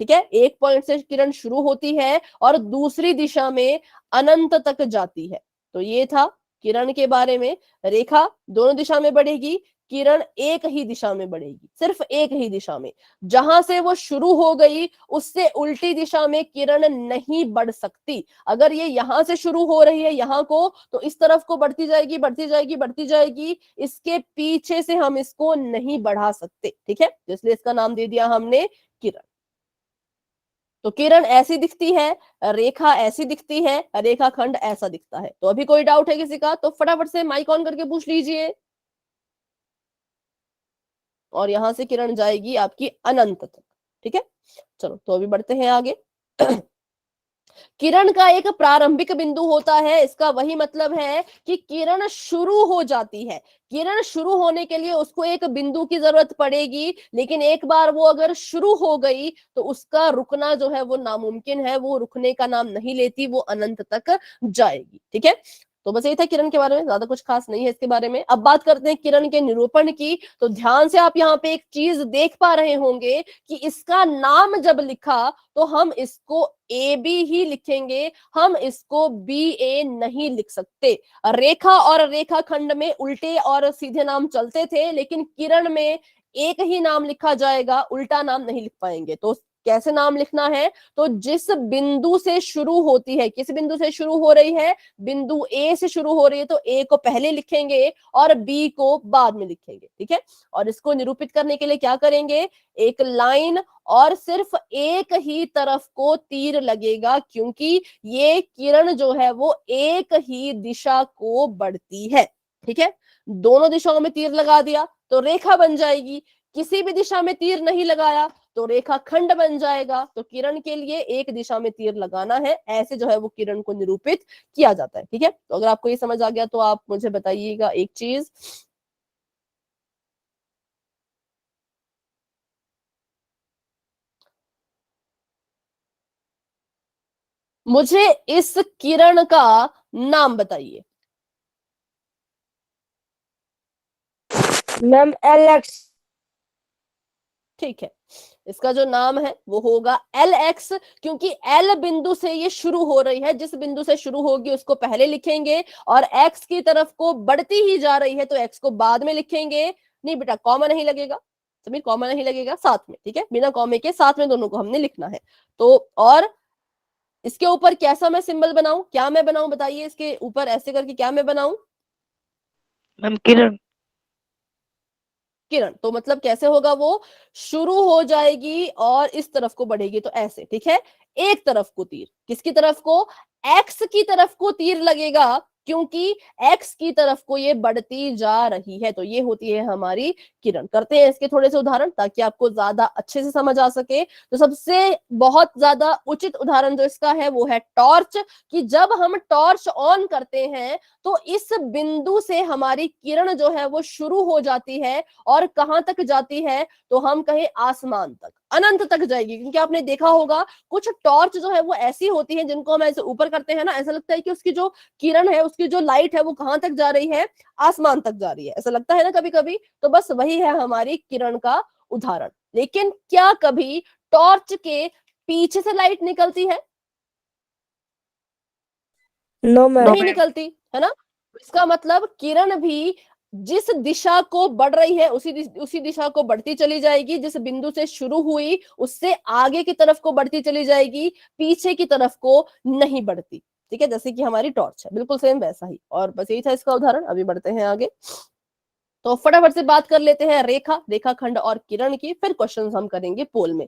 ठीक है, एक पॉइंट से किरण शुरू होती है और दूसरी दिशा में अनंत तक जाती है। तो ये था किरण के बारे में। रेखा दोनों दिशा में बढ़ेगी, किरण एक ही दिशा में बढ़ेगी, सिर्फ एक ही दिशा में। जहां से वो शुरू हो गई उससे उल्टी दिशा में किरण नहीं बढ़ सकती। अगर ये यहां से शुरू हो रही है यहां को, तो इस तरफ को बढ़ती जाएगी बढ़ती जाएगी बढ़ती जाएगी, इसके पीछे से हम इसको नहीं बढ़ा सकते, ठीक है। इसलिए इसका नाम दे दिया हमने किरण। तो किरण ऐसी दिखती है, रेखा ऐसी दिखती है, रेखाखंड ऐसा दिखता है। तो अभी कोई डाउट है किसी का तो फटाफट से माइक ऑन करके पूछ लीजिए। और यहां से किरण जाएगी आपकी अनंत तक, ठीक है। चलो तो अभी बढ़ते हैं आगे। किरण का एक प्रारंभिक बिंदु होता है, इसका वही मतलब है कि किरण शुरू हो जाती है। किरण शुरू होने के लिए उसको एक बिंदु की जरूरत पड़ेगी, लेकिन एक बार वो अगर शुरू हो गई तो उसका रुकना जो है वो नामुमकिन है, वो रुकने का नाम नहीं लेती, वो अनंत तक जाएगी, ठीक है। तो बस यही था किरण के बारे में, ज्यादा कुछ खास नहीं है इसके बारे में। अब बात करते हैं किरण के निरूपण की। तो ध्यान से आप यहाँ पे एक चीज देख पा रहे होंगे कि इसका नाम जब लिखा तो हम इसको ए बी ही लिखेंगे, हम इसको बी ए नहीं लिख सकते। रेखा और रेखाखंड में उल्टे और सीधे नाम चलते थे, लेकिन किरण में एक ही नाम लिखा जाएगा, उल्टा नाम नहीं लिख पाएंगे। तो कैसे नाम लिखना है, तो जिस बिंदु से शुरू होती है, किस बिंदु से शुरू हो रही है, बिंदु ए से शुरू हो रही है तो ए को पहले लिखेंगे और बी को बाद में लिखेंगे, ठीक है। और इसको निरूपित करने के लिए क्या करेंगे, एक लाइन और सिर्फ एक ही तरफ को तीर लगेगा, क्योंकि ये किरण जो है वो एक ही दिशा को बढ़ती है, ठीक है। दोनों दिशाओं में तीर लगा दिया तो रेखा बन जाएगी, किसी भी दिशा में तीर नहीं लगाया तो रेखा खंड बन जाएगा। तो किरण के लिए एक दिशा में तीर लगाना है, ऐसे जो है वो किरण को निरूपित किया जाता है, ठीक है। तो अगर आपको ये समझ आ गया तो आप मुझे बताइएगा एक चीज, मुझे इस किरण का नाम बताइए। Ma'am LX। ठीक है, इसका जो नाम है वो होगा एल एक्स, क्योंकि एल बिंदु से ये शुरू हो रही है, जिस बिंदु से शुरू होगी उसको पहले लिखेंगे, और एक्स की तरफ को बढ़ती ही जा रही है तो एक्स को बाद में लिखेंगे। नहीं बेटा, कॉमा नहीं लगेगा, समीर कॉमा नहीं लगेगा साथ में, ठीक है, बिना कॉमे के साथ में दोनों को हमने लिखना है। तो और इसके ऊपर कैसा मैं सिंबल बनाऊं, क्या मैं बनाऊं बताइए, इसके ऊपर ऐसे करके क्या मैं बनाऊं, मैम किरण। किरण। तो मतलब कैसे होगा, वो शुरू हो जाएगी और इस तरफ को बढ़ेगी, तो ऐसे, ठीक है। एक तरफ को तीर, किसकी तरफ को, एक्स की तरफ को तीर लगेगा, क्योंकि एक्स की तरफ को ये बढ़ती जा रही है। तो ये होती है हमारी किरण। करते हैं इसके थोड़े से उदाहरण ताकि आपको ज्यादा अच्छे से समझ आ सके। तो सबसे बहुत ज्यादा उचित उदाहरण जो इसका है वो है टॉर्च, कि जब हम टॉर्च ऑन करते हैं तो इस बिंदु से हमारी किरण जो है वो शुरू हो जाती है और कहां तक जाती है, तो हम कहें आसमान तक, अनंत तक जाएगी। क्योंकि आपने देखा होगा कुछ टॉर्च जो है वो ऐसी होती है जिनको हम ऐसे ऊपर करते हैं ना, ऐसा लगता है कि उसकी जो किरण है, उसकी जो लाइट है वो कहां तक जा रही है, आसमान तक जा रही है, ऐसा लगता है ना कभी कभी। तो बस वही है हमारी किरण का उदाहरण। लेकिन क्या कभी टॉर्च के पीछे से लाइट निकलती है, नो मैम। नहीं निकलती है ना। इसका मतलब किरण भी जिस दिशा को बढ़ रही है उसी दिशा को बढ़ती चली जाएगी, जिस बिंदु से शुरू हुई उससे आगे की तरफ को बढ़ती चली जाएगी, पीछे की तरफ को नहीं बढ़ती, ठीक है। जैसे कि हमारी टॉर्च है, बिल्कुल सेम वैसा ही। और बस यही था इसका उदाहरण। अभी बढ़ते हैं आगे। तो फटाफट से बात कर लेते हैं रेखा, रेखाखंड और किरण की, फिर क्वेश्चन हम करेंगे पोल में।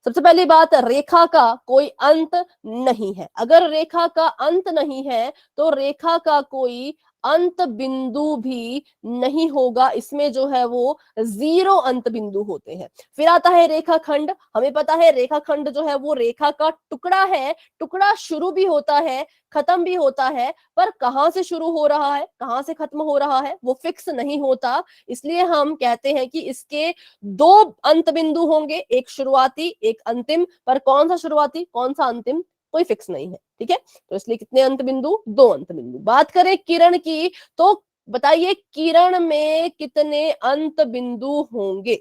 सबसे पहली बात, रेखा का कोई अंत नहीं है। अगर रेखा का अंत नहीं है तो रेखा का कोई अंत बिंदु भी नहीं होगा, इसमें जो है वो जीरो अंत बिंदु होते हैं। फिर आता है रेखाखंड। हमें पता है रेखाखंड जो है वो रेखा का टुकड़ा है, टुकड़ा शुरू भी होता है खत्म भी होता है, पर कहां से शुरू हो रहा है कहां से खत्म हो रहा है वो फिक्स नहीं होता। इसलिए हम कहते हैं कि इसके दो अंत बिंदु होंगे, एक शुरुआती एक अंतिम, पर कौन सा शुरुआती कौन सा अंतिम कोई फिक्स नहीं है, ठीक है। तो इसलिए कितने अंत बिंदु, दो अंत बिंदु। बात करें किरण की, तो बताइए किरण में कितने अंत बिंदु होंगे।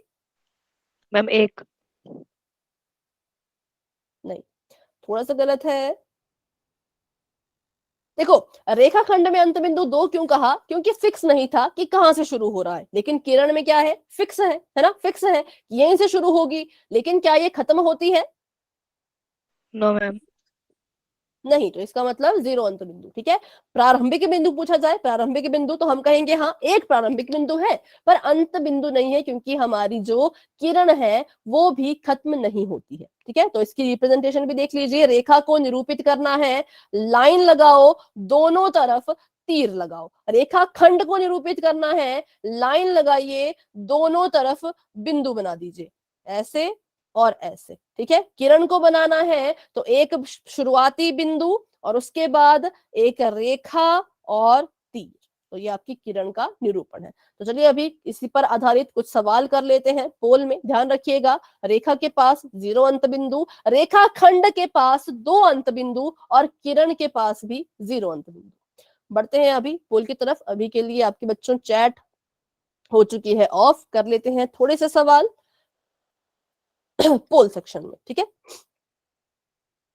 मैम एक। नहीं, थोड़ा सा गलत है। देखो, रेखाखंड में अंत बिंदु 2 क्यों कहा? क्योंकि फिक्स नहीं था कि कहां से शुरू हो रहा है, लेकिन किरण में क्या है? फिक्स है ना? फिक्स है, यहीं से शुरू होगी। लेकिन क्या ये खत्म होती है? No ma'am. नहीं, तो इसका मतलब 0 अंत बिंदु। ठीक है, प्रारंभिक बिंदु पूछा जाए, प्रारंभिक बिंदु, तो हम कहेंगे हाँ एक प्रारंभिक बिंदु है, पर अंत बिंदु नहीं है, क्योंकि हमारी जो किरण है वो भी खत्म नहीं होती है। ठीक है, तो इसकी रिप्रेजेंटेशन भी देख लीजिए। रेखा को निरूपित करना है, लाइन लगाओ, दोनों तरफ तीर लगाओ। रेखा खंड को निरूपित करना है, लाइन लगाइए, दोनों तरफ बिंदु बना दीजिए, ऐसे और ऐसे। ठीक है, किरण को बनाना है तो एक शुरुआती बिंदु और उसके बाद एक रेखा और तीर, तो ये आपकी किरण का निरूपण है। तो चलिए अभी इसी पर आधारित कुछ सवाल कर लेते हैं। पोल में ध्यान रखिएगा, रेखा के पास 0 अंत बिंदु, रेखा खंड के पास 2 अंत बिंदु और किरण के पास भी 0 अंत बिंदु। बढ़ते हैं अभी पोल की तरफ। अभी के लिए आपके बच्चों चैट हो चुकी है ऑफ, कर लेते हैं थोड़े से सवाल पोल सेक्शन में। ठीक है,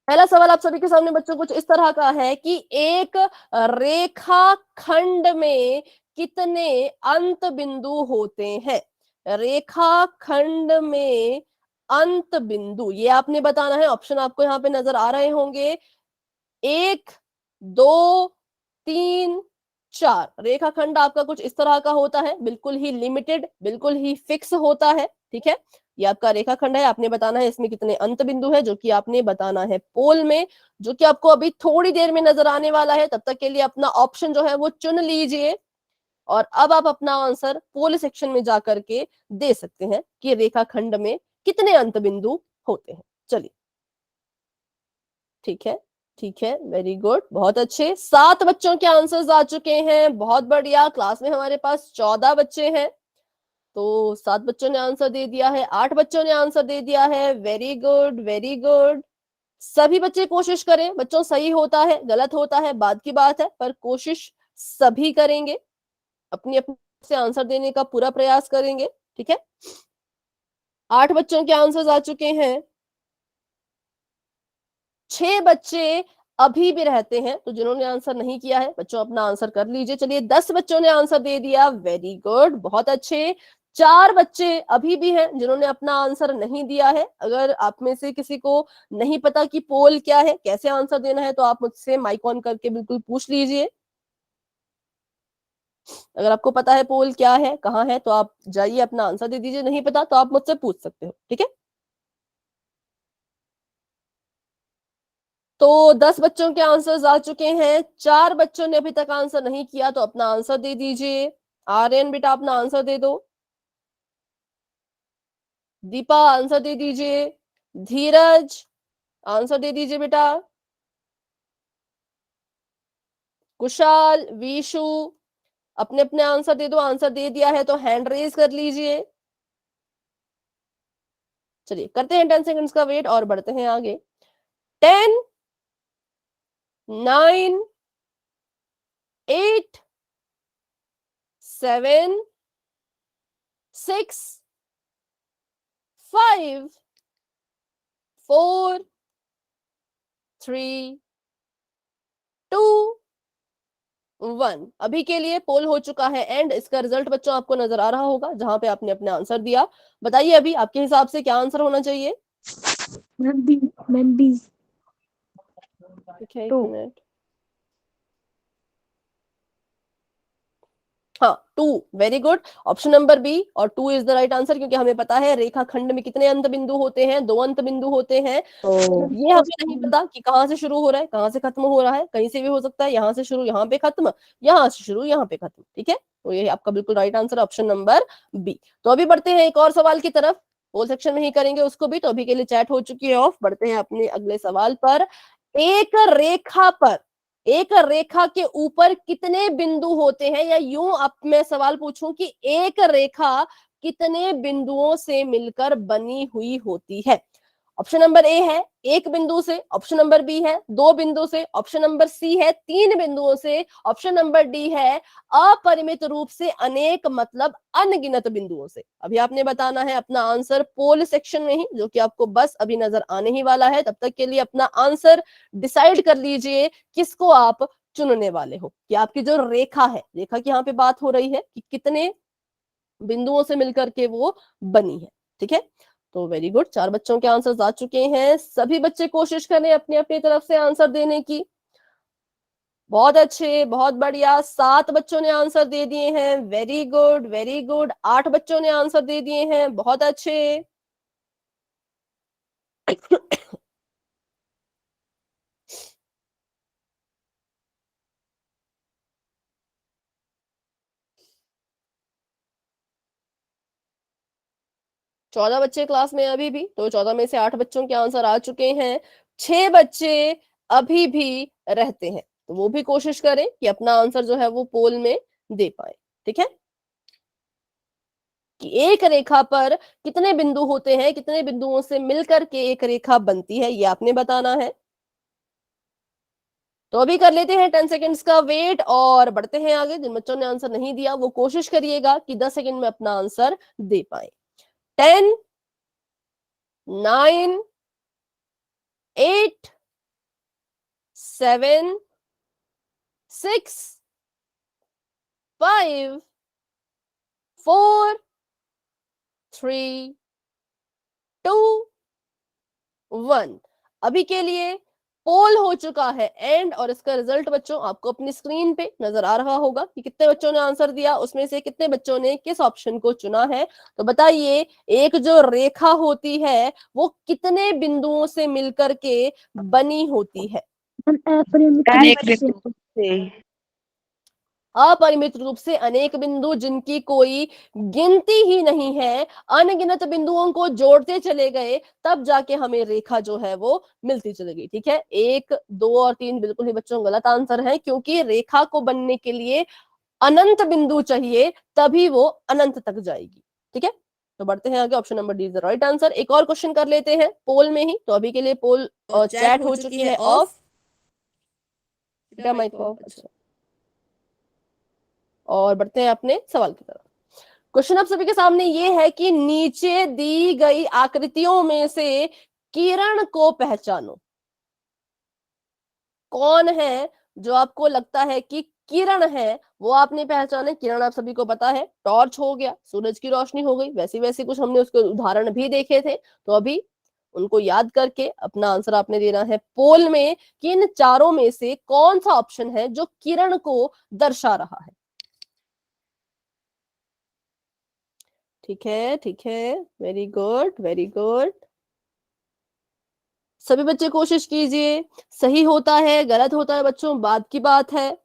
पहला सवाल आप सभी के सामने बच्चों कुछ इस तरह का है कि एक रेखा खंड में कितने अंत बिंदु होते हैं? रेखा खंड में अंत बिंदु ये आपने बताना है। ऑप्शन आपको यहाँ पे नजर आ रहे होंगे, 1, 2, 3, 4। रेखाखंड आपका कुछ इस तरह का होता है, बिल्कुल ही लिमिटेड, बिल्कुल ही फिक्स होता है। ठीक है, ये आपका रेखाखंड है, आपने बताना है इसमें कितने अंत बिंदु है, जो कि आपने बताना है पोल में, जो कि आपको अभी थोड़ी देर में नजर आने वाला है। तब तक के लिए अपना ऑप्शन जो है वो चुन लीजिए और अब आप अपना आंसर पोल सेक्शन में जाकर के दे सकते हैं कि रेखाखंड में कितने अंत बिंदु होते हैं। चलिए, ठीक है, ठीक है, वेरी गुड, बहुत अच्छे। 7 बच्चों के आंसर्स आ चुके हैं, बहुत बढ़िया। क्लास में हमारे पास 14 बच्चे हैं, तो 7 बच्चों ने आंसर दे दिया है, 8 बच्चों ने आंसर दे दिया है। Very good, very good. सभी बच्चे कोशिश करें बच्चों, सही होता है गलत होता है बाद की बात है, पर कोशिश सभी करेंगे, अपनी अपनी से आंसर देने का पूरा प्रयास करेंगे। ठीक है, 8 बच्चों के आंसर्स आ चुके हैं, 6 बच्चे अभी भी रहते हैं, तो जिन्होंने आंसर नहीं किया है बच्चों अपना आंसर कर लीजिए। चलिए, 10 बच्चों ने आंसर दे दिया, वेरी गुड, बहुत अच्छे। 4 बच्चे अभी भी हैं जिन्होंने अपना आंसर नहीं दिया है। अगर आप में से किसी को नहीं पता कि पोल क्या है, कैसे आंसर देना है, तो आप मुझसे माइक ऑन करके बिल्कुल पूछ लीजिए। अगर आपको पता है पोल क्या है, कहाँ है, तो आप जाइए अपना आंसर दे दीजिए। नहीं पता तो आप मुझसे पूछ सकते हो। ठीक है, तो 10 बच्चों के आंसर्स आ चुके हैं, 4 बच्चों ने अभी तक आंसर नहीं किया, तो अपना आंसर दे दीजिए। आर्यन बेटा अपना आंसर दे दो, दीपा आंसर दे दीजिए, धीरज आंसर दे दीजिए बेटा, कुशाल, विशु अपने अपने आंसर दे दो। आंसर दे दिया है तो हैंड रेज कर लीजिए। चलिए करते हैं 10 सेकंड्स का वेट और बढ़ते हैं आगे। 10, 9, 8, 7, 6, 5, 4, 3, 2, 1। अभी के लिए पोल हो चुका है एंड इसका रिजल्ट बच्चों आपको नजर आ रहा होगा, जहां पे आपने अपने आंसर दिया। बताइए अभी आपके हिसाब से क्या आंसर होना चाहिए? Ma'am B. Ma'am B. ठीक है, एक 2। मिनट। हाँ, 2, very good. Option number B और 2 इज द राइट आंसर, क्योंकि हमें पता है रेखा खंड में कितने अंत बिंदु होते हैं, 2 अंत बिंदु होते हैं। ये हमें नहीं पता कि कहाँ से शुरू हो रहा है, कहाँ से खत्म हो रहा है, कहीं से भी हो सकता है, यहाँ से शुरू यहाँ पे खत्म, यहाँ से शुरू यहाँ पे खत्म। ठीक है, तो ये आपका बिल्कुल right answer option number B. तो अभी बढ़ते हैं एक और सवाल की तरफ, पोल सेक्शन में ही करेंगे उसको भी। तो अभी के लिए चैट हो चुकी है ऑफ, बढ़ते हैं अपने अगले सवाल पर। एक रेखा पर, एक रेखा के ऊपर कितने बिंदु होते हैं, या यूं अब मैं सवाल पूछूं कि एक रेखा कितने बिंदुओं से मिलकर बनी हुई होती है? ऑप्शन नंबर ए है 1 बिंदु से, ऑप्शन नंबर बी है 2 बिंदु से, ऑप्शन नंबर सी है 3 बिंदुओं से, ऑप्शन नंबर डी है अपरिमित रूप से अनेक मतलब अनगिनत बिंदुओं से। अभी आपने बताना है अपना आंसर पोल सेक्शन में ही, जो कि आपको बस अभी नजर आने ही वाला है। तब तक के लिए अपना आंसर डिसाइड कर लीजिए, किसको आप चुनने वाले हो कि आपकी जो रेखा है, रेखा की यहाँ पे बात हो रही है कि कितने बिंदुओं से मिलकर के वो बनी है। ठीक है, तो वेरी गुड, 4 बच्चों के आंसर्स आ चुके हैं। सभी बच्चे कोशिश करें अपनी अपनी तरफ से आंसर देने की। बहुत अच्छे, बहुत बढ़िया, 7 बच्चों ने आंसर दे दिए हैं, वेरी गुड वेरी गुड। 8 बच्चों ने आंसर दे दिए हैं, बहुत अच्छे। 14 बच्चे क्लास में अभी भी, तो 14 में से 8 बच्चों के आंसर आ चुके हैं। 6 बच्चे अभी भी रहते हैं, तो वो भी कोशिश करें कि अपना आंसर जो है वो पोल में दे पाए। ठीक है, कि एक रेखा पर कितने बिंदु होते हैं, कितने बिंदुओं से मिलकर के एक रेखा बनती है, ये आपने बताना है। तो अभी कर लेते हैं 10 सेकेंड्स का वेट और बढ़ते हैं आगे। जिन बच्चों ने आंसर नहीं दिया वो कोशिश करिएगा कि 10 सेकेंड में अपना आंसर दे पाए। 10, 9, 8, 7, 6, 5, 4, 3, 2, 1। अभी के लिए पोल हो चुका है एंड, और इसका रिजल्ट बच्चों आपको अपनी स्क्रीन पे नजर आ रहा होगा कि कितने बच्चों ने आंसर दिया, उसमें से कितने बच्चों ने किस ऑप्शन को चुना है। तो बताइए, एक जो रेखा होती है वो कितने बिंदुओं से मिलकर के बनी होती है? अनेक बिंदु से। अपरिमित रूप से अनेक बिंदु, जिनकी कोई गिनती ही नहीं है। अनगिनत बिंदुओं को जोड़ते चले गए तब जाके हमें रेखा जो है वो मिलती चली गई। ठीक है, 1, 2 और 3 बिल्कुल ही बच्चों गलत आंसर है, क्योंकि रेखा को बनने के लिए अनंत बिंदु चाहिए, तभी वो अनंत तक जाएगी। ठीक है, तो बढ़ते हैं आगे। Option number D is the right answer. एक और क्वेश्चन कर लेते हैं पोल में ही। तो अभी के लिए पोल चैट हो चुकी है ऑफ। Mic off. और बढ़ते हैं अपने सवाल की तरफ। क्वेश्चन आप सभी के सामने ये है कि नीचे दी गई आकृतियों में से किरण को पहचानो। कौन है जो आपको लगता है कि किरण है, वो आपने पहचाने। किरण आप सभी को पता है, टॉर्च हो गया, सूरज की रोशनी हो गई, वैसी वैसी कुछ हमने उसके उदाहरण भी देखे थे। तो अभी उनको याद करके अपना आंसर आपने देना है पोल में कि इन चारों में से कौन सा ऑप्शन है जो किरण को दर्शा रहा है। ठीक है, ठीक है, वेरी गुड वेरी गुड। सभी बच्चे कोशिश कीजिए। सही होता है गलत होता है बच्चों बाद की बात है,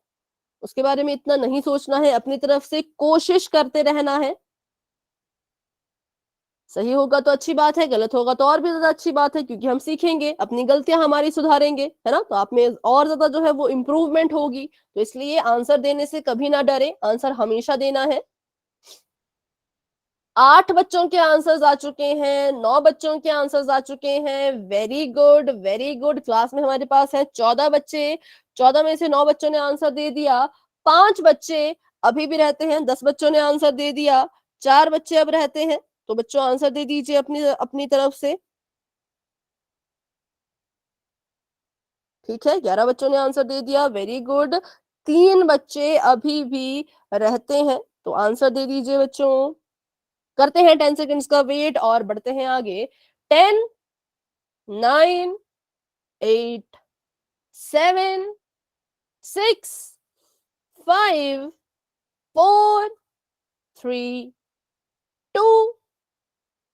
उसके बारे में इतना नहीं सोचना है, अपनी तरफ से कोशिश करते रहना है। सही होगा तो अच्छी बात है, गलत होगा तो और भी ज्यादा अच्छी बात है, क्योंकि हम सीखेंगे, अपनी गलतियां हमारी सुधारेंगे, है ना। तो आप में और ज्यादा जो है वो इम्प्रूवमेंट होगी। तो इसलिए आंसर देने से कभी ना डरे, आंसर हमेशा देना है। 8 बच्चों के आंसर्स आ चुके हैं, 9 बच्चों के आंसर्स आ चुके हैं, very good very good. Class में हमारे पास है 14 बच्चे, 14 में से 9 बच्चों ने आंसर दे दिया। 5 बच्चे अभी भी रहते हैं, 10 बच्चों ने आंसर दे दिया। 4 बच्चे अब रहते हैं, तो बच्चों आंसर दे दीजिए अपनी अपनी तरफ से। ठीक है, 11 बच्चों ने आंसर दे दिया, वेरी गुड। 3 बच्चे अभी भी रहते हैं, तो आंसर दे दीजिए बच्चों। करते हैं 10 सेकेंड्स का वेट और बढ़ते हैं आगे। 10, 9, 8, 7, 6, 5, 4, 3, 2,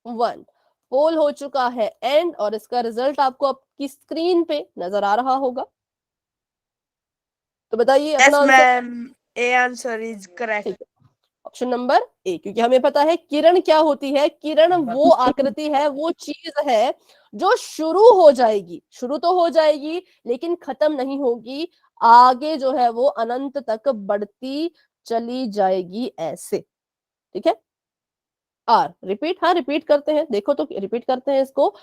1। पोल हो चुका है एंड, और इसका रिजल्ट आपको आपकी स्क्रीन पे नजर आ रहा होगा। तो बताइए अपना answer. Ma'am, A answer is correct. Option number A, क्योंकि हमें पता है किरण क्या होती है। किरण वो आकृति है, वो चीज है जो शुरू हो जाएगी, शुरू तो हो जाएगी लेकिन खत्म नहीं होगी, आगे जो है वो अनंत तक बढ़ती चली जाएगी ऐसे। ठीक है, आर रिपीट, हाँ रिपीट करते हैं, देखो तो रिपीट करते हैं इसको।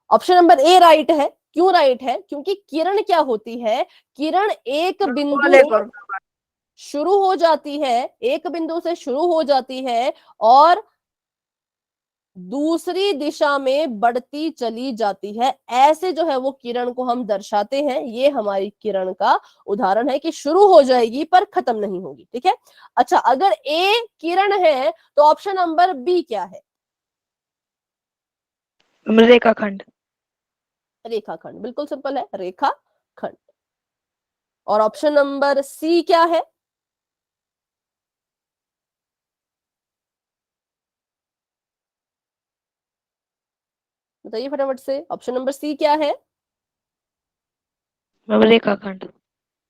ऑप्शन नंबर ए राइट है। क्यों राइट है? क्योंकि किरण क्या होती है, किरण एक बिंदु शुरू हो जाती है, एक बिंदु से शुरू हो जाती है और दूसरी दिशा में बढ़ती चली जाती है। ऐसे जो है वो किरण को हम दर्शाते हैं। ये हमारी किरण का उदाहरण है कि शुरू हो जाएगी पर खत्म नहीं होगी। ठीक है, अच्छा अगर ए किरण है तो ऑप्शन नंबर बी क्या है? रेखाखंड। रेखाखंड, बिल्कुल सिंपल है, रेखाखंड। और ऑप्शन नंबर सी क्या है? बताइए फटाफट से, ऑप्शन नंबर सी क्या है? रेखाखंड।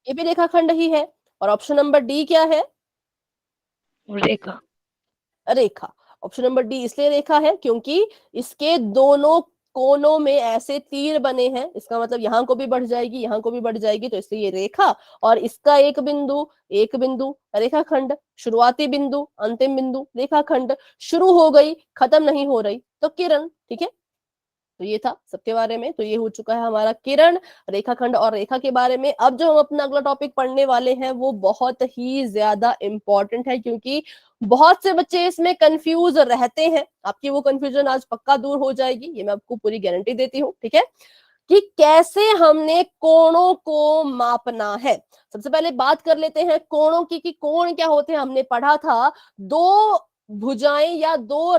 ये भी रेखाखंड ही है। और ऑप्शन नंबर डी क्या है? रेखा। रेखा। ऑप्शन नंबर डी इसलिए रेखा है क्योंकि इसके दोनों कोनों में ऐसे तीर बने हैं। इसका मतलब यहां को भी बढ़ जाएगी, यहां को भी बढ़ जाएगी, तो इसलिए ये रेखा। और इसका एक बिंदु रेखाखंड, शुरुआती बिंदु अंतिम बिंदु रेखाखंड, शुरू हो गई खत्म नहीं हो रही तो किरण। ठीक है, तो ये था सबके बारे में। तो ये हो चुका है हमारा किरण, रेखाखंड और रेखा के बारे में। अब जो हम अपना अगला टॉपिक पढ़ने वाले हैं वो बहुत ही ज्यादा इंपॉर्टेंट है, क्योंकि बहुत से बच्चे इसमें कंफ्यूज रहते हैं। आपकी वो कंफ्यूजन आज पक्का दूर हो जाएगी, ये मैं आपको पूरी गारंटी देती हूँ। ठीक है, कि कैसे हमने कोणों को मापना है। सबसे पहले बात कर लेते हैं कोणों की, कि कोण क्या होते हैं। हमने पढ़ा था दो भुजाएं या दो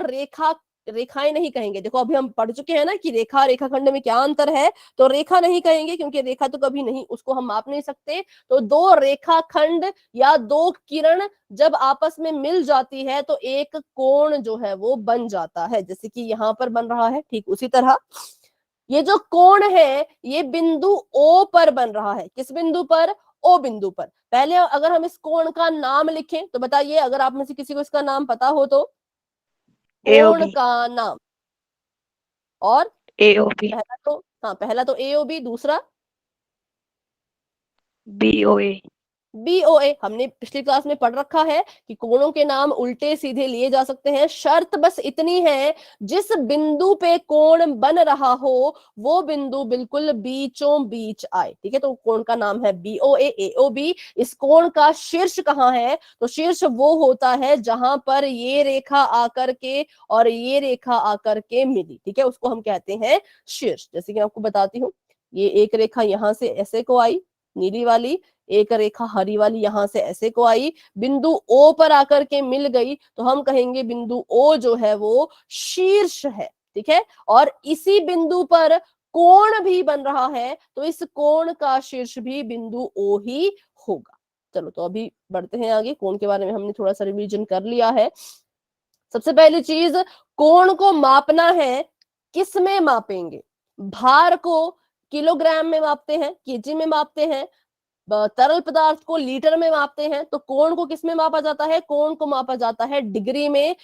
रेखाएं नहीं कहेंगे। देखो अभी हम पढ़ चुके हैं ना कि रेखा रेखाखंड में क्या अंतर है। तो रेखा नहीं कहेंगे क्योंकि रेखा तो कभी नहीं, उसको हम माप नहीं सकते। तो दो रेखाखंड या दो किरण जब आपस में मिल जाती है तो एक कोण जो है वो बन जाता है, जैसे कि यहां पर बन रहा है। ठीक उसी तरह ये जो कोण है ये बिंदु ओ पर बन रहा है। किस बिंदु पर? ओ बिंदु पर। पहले अगर हम इस कोण का नाम लिखें तो बताइए, अगर आप में से किसी को इसका नाम पता हो तो। कोण एओबी। का नाम। और एओबी। पहला तो, हाँ पहला तो ए ओ बी, दूसरा बीओए। बीओए। हमने पिछली क्लास में पढ़ रखा है कि कोणों के नाम उल्टे सीधे लिए जा सकते हैं। शर्त बस इतनी है, जिस बिंदु पे कोण बन रहा हो वो बिंदु बिल्कुल बीचों बीच आए। ठीक है, तो कोण का नाम है बीओए एओबी। इस कोण का शीर्ष कहाँ है? तो शीर्ष वो होता है जहां पर ये रेखा आकर के और ये रेखा आकर के मिली। ठीक है, उसको हम कहते हैं शीर्ष। जैसे कि मैं आपको बताती हूँ, ये एक रेखा यहां से ऐसे को आई, नीली वाली, एक रेखा हरी वाली यहां से ऐसे को आई, बिंदु ओ पर आकर के मिल गई, तो हम कहेंगे बिंदु ओ जो है वो शीर्ष है। ठीक है, और इसी बिंदु पर कोण भी बन रहा है, तो इस कोण का शीर्ष भी बिंदु ओ ही होगा। चलो तो अभी बढ़ते हैं आगे। कोण के बारे में हमने थोड़ा सा रिवीजन कर लिया है। सबसे पहली चीज, कोण को मापना है, किस में मापेंगे? भार को किलोग्राम में मापते हैं, केजी में मापते हैं, तरल पदार्थ को लीटर में मापते हैं। तो कोण को किस में मापा जाता है? कोण को मापा जाता है डिग्री में।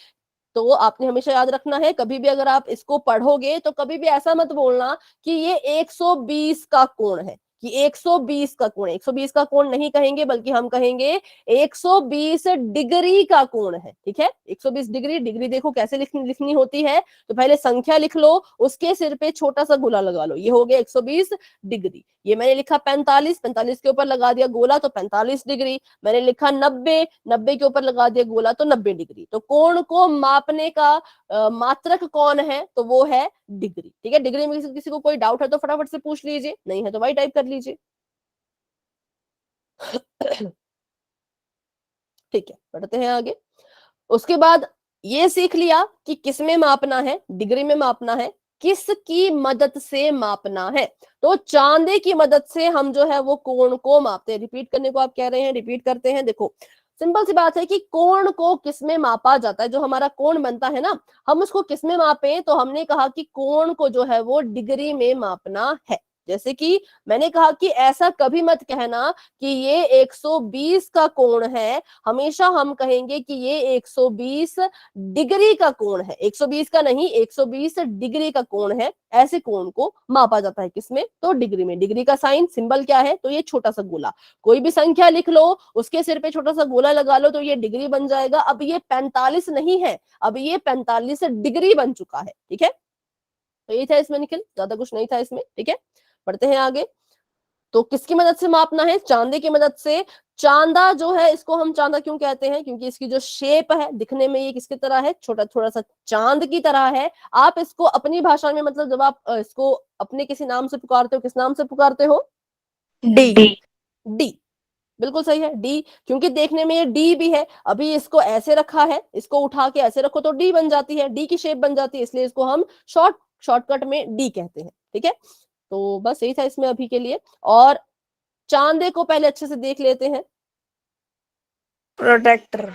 तो आपने हमेशा याद रखना है, कभी भी अगर आप इसको पढ़ोगे तो कभी भी ऐसा मत बोलना कि ये 120 का कोण है, कि 120 का कोण। 120 का कोण नहीं कहेंगे, बल्कि हम कहेंगे 120 डिग्री का कोण है। ठीक है, 120 डिग्री। डिग्री देखो कैसे लिखनी होती है, तो पहले संख्या लिख लो, उसके सिर पे छोटा सा गोला लगा लो, ये हो गया 120 डिग्री। ये मैंने लिखा 45, 45 के ऊपर लगा दिया गोला तो 45 डिग्री। मैंने लिखा 90, 90 के ऊपर लगा दिया गोला तो 90 डिग्री। तो कोण को मापने का मात्रक कौन है? तो वो है डिग्री। ठीक है, डिग्री में किसी को कोई डाउट है तो फटाफट से पूछ लीजिए, नहीं है तो वही टाइप कर लीजिए। ठीक है, बढ़ते हैं आगे। उसके बाद ये सीख लिया कि किस में मापना है, डिग्री में मापना है, किसकी मदद से मापना है। तो चांदे की मदद से हम जो है वो कोण को मापते हैं। रिपीट करने को आप कह रहे हैं, रिपीट करते हैं। देखो सिंपल सी बात है कि कोण को किस में मापा जाता है। जो हमारा कोण बनता है ना, हम उसको किस में मापे? तो हमने कहा कि कोण को जो है वो डिग्री में मापना है। जैसे कि मैंने कहा कि ऐसा कभी मत कहना कि ये 120 का कोण है, हमेशा हम कहेंगे कि ये 120 डिग्री का कोण है। 120 का नहीं, 120 डिग्री का कोण है। ऐसे कोण को मापा जाता है किसमें? तो डिग्री में। डिग्री का साइन सिंबल क्या है? तो ये छोटा सा गोला। कोई भी संख्या लिख लो, उसके सिर पे छोटा सा गोला लगा लो, तो ये डिग्री बन जाएगा। अब ये 45 नहीं है, अब ये 45 डिग्री बन चुका है। ठीक है, तो ये था इसमें निखिल, ज्यादा कुछ नहीं था इसमें। ठीक है, बढ़ते हैं आगे। तो किसकी मदद से मापना है? चांदी की मदद से। चांदा जो है, इसको हम चांदा क्यों कहते हैं? क्योंकि इसकी जो शेप है, दिखने में ये किसकी तरह है? छोटा थोड़ा सा चांद की तरह है। आप इसको अपनी भाषा में, मतलब जब आप इसको अपने किसी नाम से पुकारते हो, किस नाम से पुकारते हो? डी। डी। डी। बिल्कुल सही है, डी। क्योंकि देखने में ये डी भी है। अभी इसको ऐसे रखा है, इसको उठा के ऐसे रखो तो डी बन जाती है, डी की शेप बन जाती है, इसलिए इसको हम शॉर्टकट में डी कहते हैं। ठीक है, तो बस यही था इसमें अभी के लिए। और चांदे को पहले अच्छे से देख लेते हैं। प्रोटेक्टर।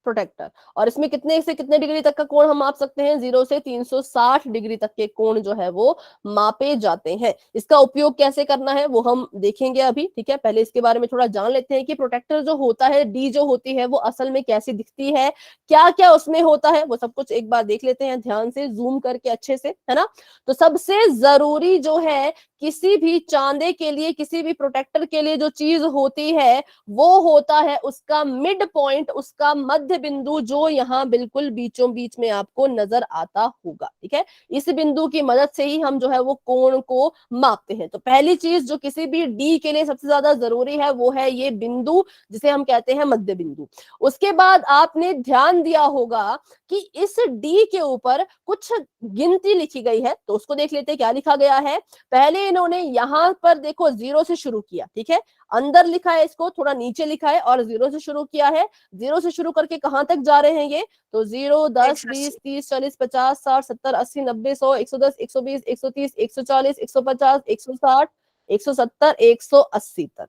प्रोटेक्टर। और इसमें कितने से कितने डिग्री तक का कोण हम माप सकते हैं? 0 से 360 डिग्री तक के कोण जो है वो मापे जाते हैं। इसका उपयोग कैसे करना है वो हम देखेंगे अभी। ठीक है, पहले इसके बारे में थोड़ा जान लेते हैं कि प्रोटेक्टर जो होता है, डी जो होती है, वो असल में कैसी दिखती है, क्या क्या उसमें होता है, वो सब कुछ एक बार देख लेते हैं ध्यान से, जूम करके अच्छे से, है ना। तो सबसे जरूरी जो है किसी भी चांदे के लिए, किसी भी प्रोटेक्टर के लिए जो चीज होती है, वो होता है उसका मिड पॉइंट, उसका मध्य बिंदु, जो यहाँ बिल्कुल बीचों बीच में आपको नजर आता होगा। ठीक है, इस बिंदु की मदद से ही हम जो है वो कोण को मापते हैं। तो पहली चीज जो किसी भी डी के लिए सबसे ज्यादा जरूरी है वो है ये बिंदु, जिसे हम कहते हैं मध्य बिंदु। उसके बाद आपने ध्यान दिया होगा कि इस डी के ऊपर कुछ गिनती लिखी गई है, तो उसको देख लेते हैं क्या लिखा गया है। पहले इन्होंने यहां पर देखो 0 से शुरू किया। ठीक है, अंदर लिखा है, इसको थोड़ा नीचे लिखा है और 0 से शुरू किया है। 0 से शुरू करके कहां तक जा रहे हैं ये? तो 0, 10, 20, 30, 40, 50, 60, 70, 80, 90, 100, 110, 120, 130, 140, 150, 160, 170, 180 तक।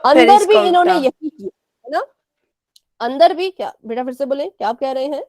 अंदर भी इन्होंने यही किया है ना। अंदर भी क्या बेटा, फिर से बोले, क्या आप कह रहे हैं?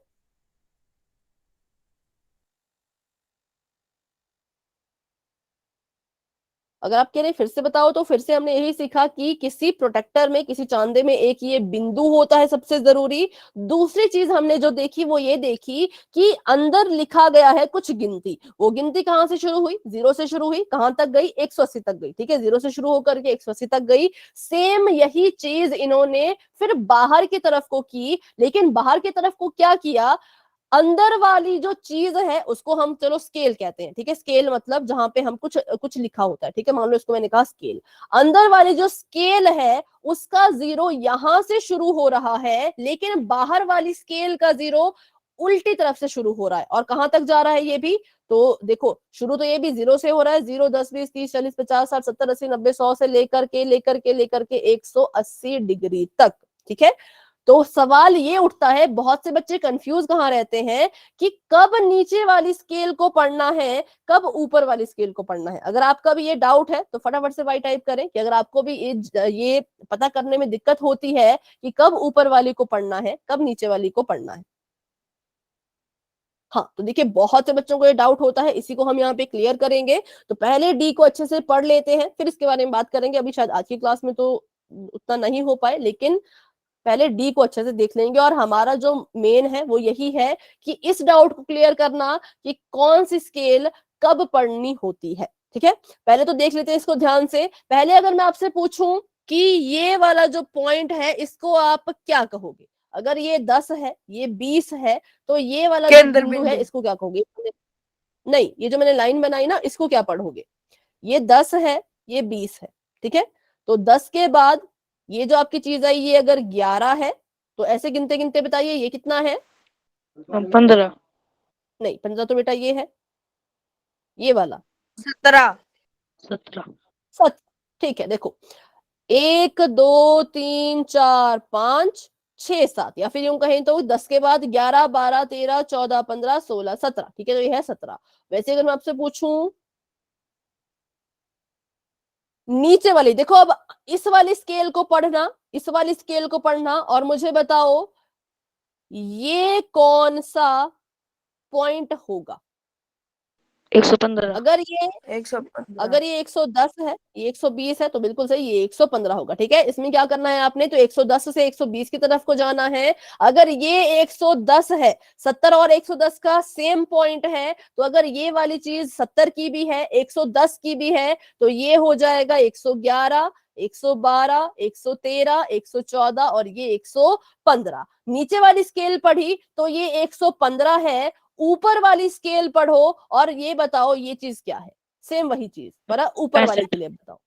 अगर आप कह रहे हैं फिर से बताओ, तो फिर से हमने यही सीखा कि किसी प्रोटेक्टर में, किसी चांदे में एक ये बिंदु होता है सबसे जरूरी। दूसरी चीज हमने जो देखी वो ये देखी कि अंदर लिखा गया है कुछ गिनती। वो गिनती कहां से शुरू हुई? 0 से शुरू हुई, कहां तक गई? 180 तक गई। ठीक है, 0 से शुरू होकर के 180 तक गई। सेम यही चीज इन्होंने फिर बाहर की तरफ को की, लेकिन बाहर की तरफ को क्या किया? अंदर वाली जो चीज है उसको हम चलो स्केल कहते हैं। ठीक है, स्केल मतलब जहां पे हम कुछ कुछ लिखा होता है। ठीक है, मान लो इसको मैंने कहा स्केल। अंदर वाली जो स्केल है उसका 0 यहां से शुरू हो रहा है, लेकिन बाहर वाली स्केल का 0 उल्टी तरफ से शुरू हो रहा है। और कहां तक जा रहा है ये भी? तो देखो, शुरू तो ये भी 0 से हो रहा है। 0, 10, 20, 30, 40, 50, 60, 70, 80, 90, 100 से लेकर के 180 डिग्री तक। ठीक है, तो सवाल ये उठता है, बहुत से बच्चे कंफ्यूज कहाँ रहते हैं कि कब नीचे वाली स्केल को पढ़ना है, कब ऊपर वाली स्केल को पढ़ना है। अगर आपका भी ये डाउट है तो फटाफट से वाई टाइप करें कि अगर आपको भी ये पता करने में दिक्कत होती है कि कब ऊपर वाली को पढ़ना है, कब नीचे वाली को पढ़ना है। हाँ, तो देखिए बहुत से बच्चों को ये डाउट होता है, इसी को हम यहाँ पे क्लियर करेंगे। तो पहले डी को अच्छे से पढ़ लेते हैं, फिर इसके बारे में बात करेंगे। अभी शायद आज की क्लास में तो उतना नहीं हो पाए, लेकिन पहले डी को अच्छे से देख लेंगे। और हमारा जो मेन है वो यही है कि इस डाउट को क्लियर करना कि कौन सी स्केल कब पढ़नी होती है। ठीक है, पहले तो देख लेते हैं इसको ध्यान से। पहले अगर मैं आपसे पूछूं कि ये वाला जो पॉइंट है इसको आप क्या कहोगे? अगर ये 10 है, ये 20 है, तो ये वाला जो बिंदु है इसको क्या कहोगे? नहीं, ये जो मैंने लाइन बनाई ना, इसको क्या पढ़ोगे? ये 10 है, ये 20 है। ठीक है, तो 10 के बाद ये जो आपकी चीज आई, ये अगर 11 है, तो ऐसे गिनते गिनते बताइए ये कितना है? 15। नहीं, 15 तो बेटा ये है, ये वाला 17। 17। सच। ठीक है, देखो 1, 2, 3, 4, 5, 6, 7, या फिर यूं कहें तो 10 के बाद 11, 12, 13, 14, 15, 16, 17। ठीक है, तो ये है 17। वैसे अगर मैं आपसे पूछूं नीचे वाली, देखो अब इस वाली स्केल को पढ़ना, इस वाली स्केल को पढ़ना, और मुझे बताओ ये कौन सा पॉइंट होगा? 115। अगर ये 115। अगर ये 110 है, ये 120 है, तो बिल्कुल सही, ये 115 होगा। ठीक है, इसमें क्या करना है आपने? तो 110 से 120 की तरफ को जाना है। अगर ये 110 है, 70 और 110 का सेम पॉइंट है, तो अगर ये वाली चीज 70 की भी है, 110 की भी है, तो ये हो जाएगा 111, 112, 113, 114 और ये 115। नीचे वाली स्केल पढ़ी तो ये 115 है। ऊपर वाली स्केल पढ़ो और ये बताओ ये चीज क्या है? सेम वही चीज पर ऊपर वाली के लिए बताओ।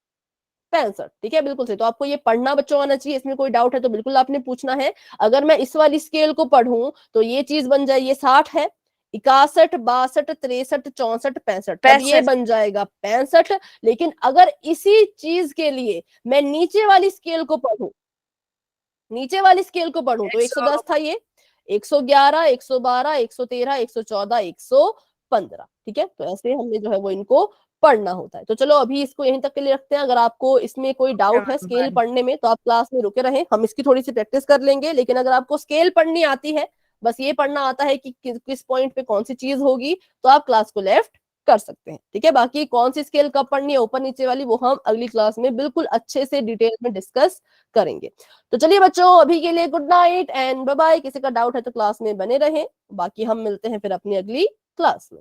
65। ठीक है, बिल्कुल सही। तो आपको ये पढ़ना बच्चों आना चाहिए, इसमें कोई डाउट है तो बिल्कुल आपने पूछना है। अगर मैं इस वाली स्केल को पढ़ूं तो ये चीज बन जाए, ये 60 है, 61, 62, 63, 64, 65, तब ये 65। बन जाएगा 65। लेकिन अगर इसी चीज के लिए मैं नीचे वाली स्केल को पढ़ूं, नीचे वाली स्केल को पढ़ूं तो 110 था ये, 111, 112, 113, 114, 115। ठीक है, तो ऐसे हमने जो है वो इनको पढ़ना होता है। तो चलो अभी इसको यहीं तक के लिए रखते हैं। अगर आपको इसमें कोई डाउट है स्केल पढ़ने में तो आप क्लास में रुके रहें, हम इसकी थोड़ी सी प्रैक्टिस कर लेंगे। लेकिन अगर आपको स्केल पढ़नी आती है, बस ये पढ़ना आता है कि किस पॉइंट पे कौन सी चीज होगी, तो आप क्लास को लेफ्ट कर सकते हैं। ठीक है, बाकी कौन सी स्केल कब पढ़नी है ऊपर नीचे वाली, वो हम अगली क्लास में बिल्कुल अच्छे से डिटेल में डिस्कस करेंगे। तो चलिए बच्चों, अभी के लिए good night and bye bye. किसी का डाउट है तो क्लास में बने रहें, बाकी हम मिलते हैं फिर अपनी अगली क्लास में।